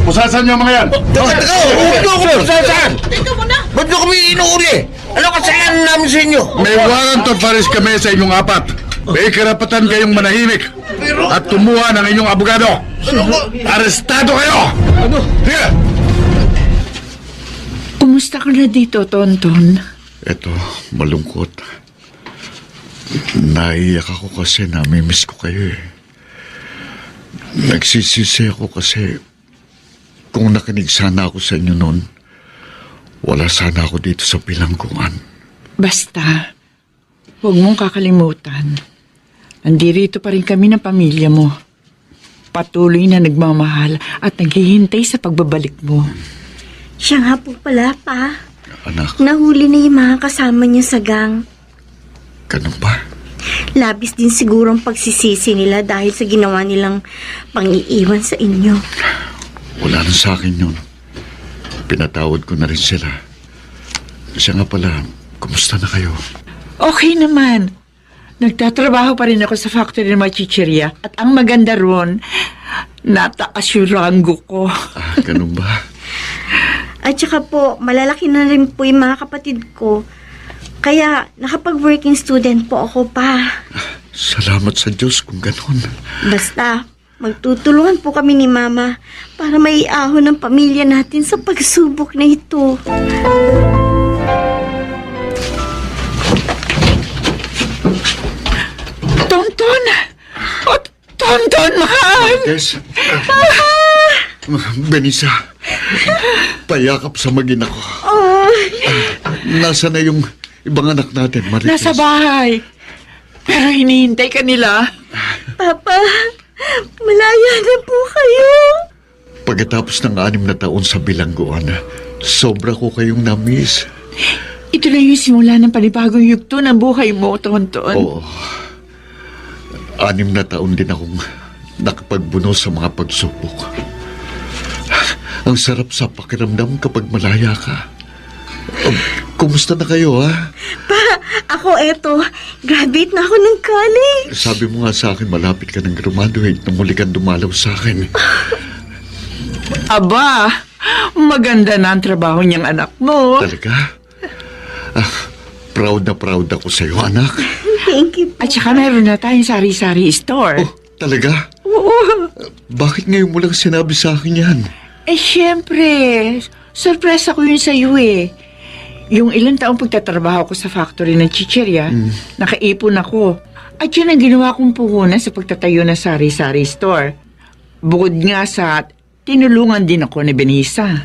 Pusasan niyo ang mga yan! Huwag nyo ako pusasan! Teka muna. Ba't nyo kami inuuli? Ano kasalanan namin sa inyo? May warrant of arrest kami sa inyong apat. May karapatan kayong manahimik at tumuha ng inyong abogado. Arestado kayo! Sige! Kumusta ka na dito, Tonton? Eto, malungkot. Naiyak ako kasi namimiss ko kayo eh. Nagsisisi ako kasi kung nakinig sana ako sa inyo noon, wala sana ako dito sa bilangguan. Basta, huwag mong kakalimutan. Nandirito pa rin kami ng pamilya mo. Patuloy na nagmamahal at naghihintay sa pagbabalik mo. Siya nga po pala, Pa. Anak, Nahuli na yung mga kasama niya sa gang. ganun ba? Labis din siguro ang pagsisisi nila dahil sa ginawa nilang pang-iiwan sa inyo. Wala na sa akin yun. Pinatawad ko na rin sila. Siya nga pala, kumusta na kayo? Okay naman. Nagtatrabaho pa rin ako sa factory ng mga chichirya. At ang maganda ron, nataas yung ranggo ko. Ganun ba? At saka po, malalaki na rin po yung mga kapatid ko. Kaya nakapag-working student po ako, Pa. Salamat sa Diyos kung ganun. Basta, magtutulungan po kami ni Mama para maiahon ng pamilya natin sa pagsubok na ito. Tonton! Oh, Tonton, mahal! Yes. Benisa, payakap sa magina ko. Nasa na yung ibang anak natin, Marites? Nasa bahay. Pero hinihintay ka nila. Papa, malaya na po kayo. Pagkatapos ng 6 na taon sa bilangguan, sobra ko kayong na-miss. Ito na yung simula ng panibagong yugto ng buhay mo, Tonton. Oo. 6 na taon din akong nakapagbuno sa mga pagsubok. Ang sarap sa pakiramdam kapag malaya ka. Kumusta na kayo, ha? Pa, ako eto, graduate na ako ng college. Sabi mo nga sa akin, malapit ka ng graduate nung muli kang dumalaw sa akin. Aba, maganda na ang trabaho niyang anak mo. Talaga? Proud na proud ako sa'yo, anak. Thank you po. At saka meron na tayong sari-sari store. Oh, talaga? Oo. Bakit ngayon mo lang sinabi sa akin yan? Eh, syempre. Sorpresa ko yun sa'yo eh. Yung ilang taong pagtatrabaho ko sa factory ng chichirya, nakaipon ako. At yun ang ginawa kong puhunan sa pagtatayo ng sari-sari store. Bukod nga sa tinulungan din ako ni Benisa.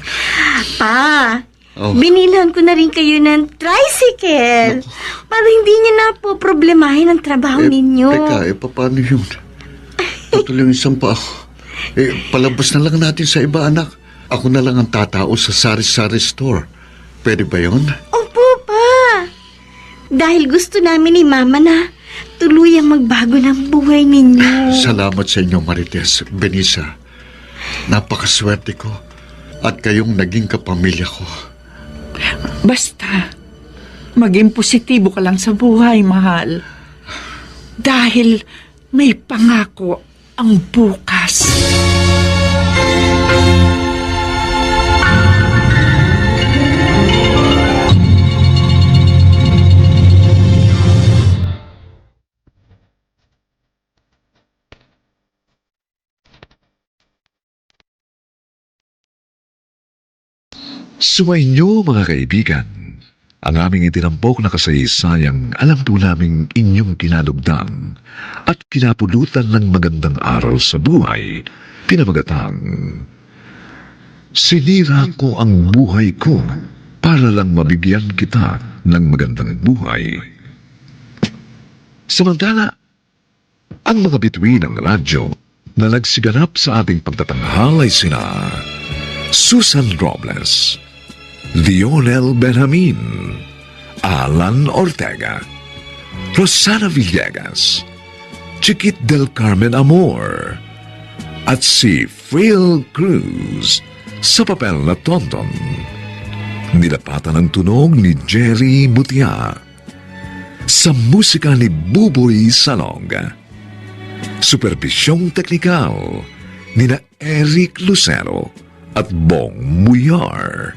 Pa, Oh. binilhan ko na rin kayo ng tricycle. Para hindi niyo na po problemahin ang trabaho ninyo. Teka, paano yun? Tutulong isang pa ako. Palabas na lang natin sa iba, anak. Ako na lang ang tatao sa sari-sari store. Pwede ba yun? Opo, Pa. Dahil gusto namin ni Mama na tuluyang magbago ng buhay ninyo. Salamat sa inyo, Marites, Benisa. Napakaswerte ko. At kayong naging kapamilya ko. Basta, maging positibo ka lang sa buhay, mahal. Dahil may pangako ang bukas. Sumainyo mga kaibigan, ang aming itinampok na kasaysayang alam po naming inyong kinalugdan at kinapulutan ng magandang aral sa buhay, pinamagatang sinira ko ang buhay ko para lang mabigyan kita ng magandang buhay. Samantala, ang mga bituin ng radyo na nagsiganap sa ating pagtatanghal ay sina Susan Robles, Lionel Benjamin, Alan Ortega, Rosana Villegas, Chiquit del Carmen Amor, at si Phil Cruz sa papel na Tonton. Nilapatan ng tunog ni Jerry Mutia. Sa musika ni Buboy Salong. Supervisyong teknikal ni na Eric Lucero at Bong Muyar.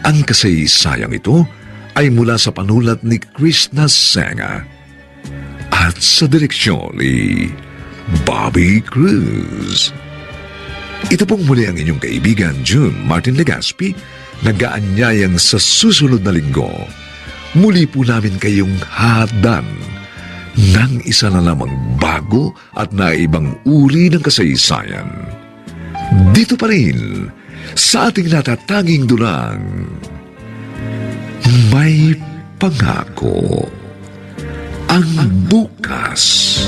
Ang kasaysayang ito ay mula sa panulat ni Krishna Senga at sa direksyon ni Bobby Cruz. Ito pong muli ang inyong kaibigan June Martin Legaspi, nag-aanyayang sa susunod na linggo. Muli po namin kayong hadan ng isa na namang bago at naibang uri ng kasaysayan. Dito pa rin sa ating natatanging dulang, may pangako ang bukas.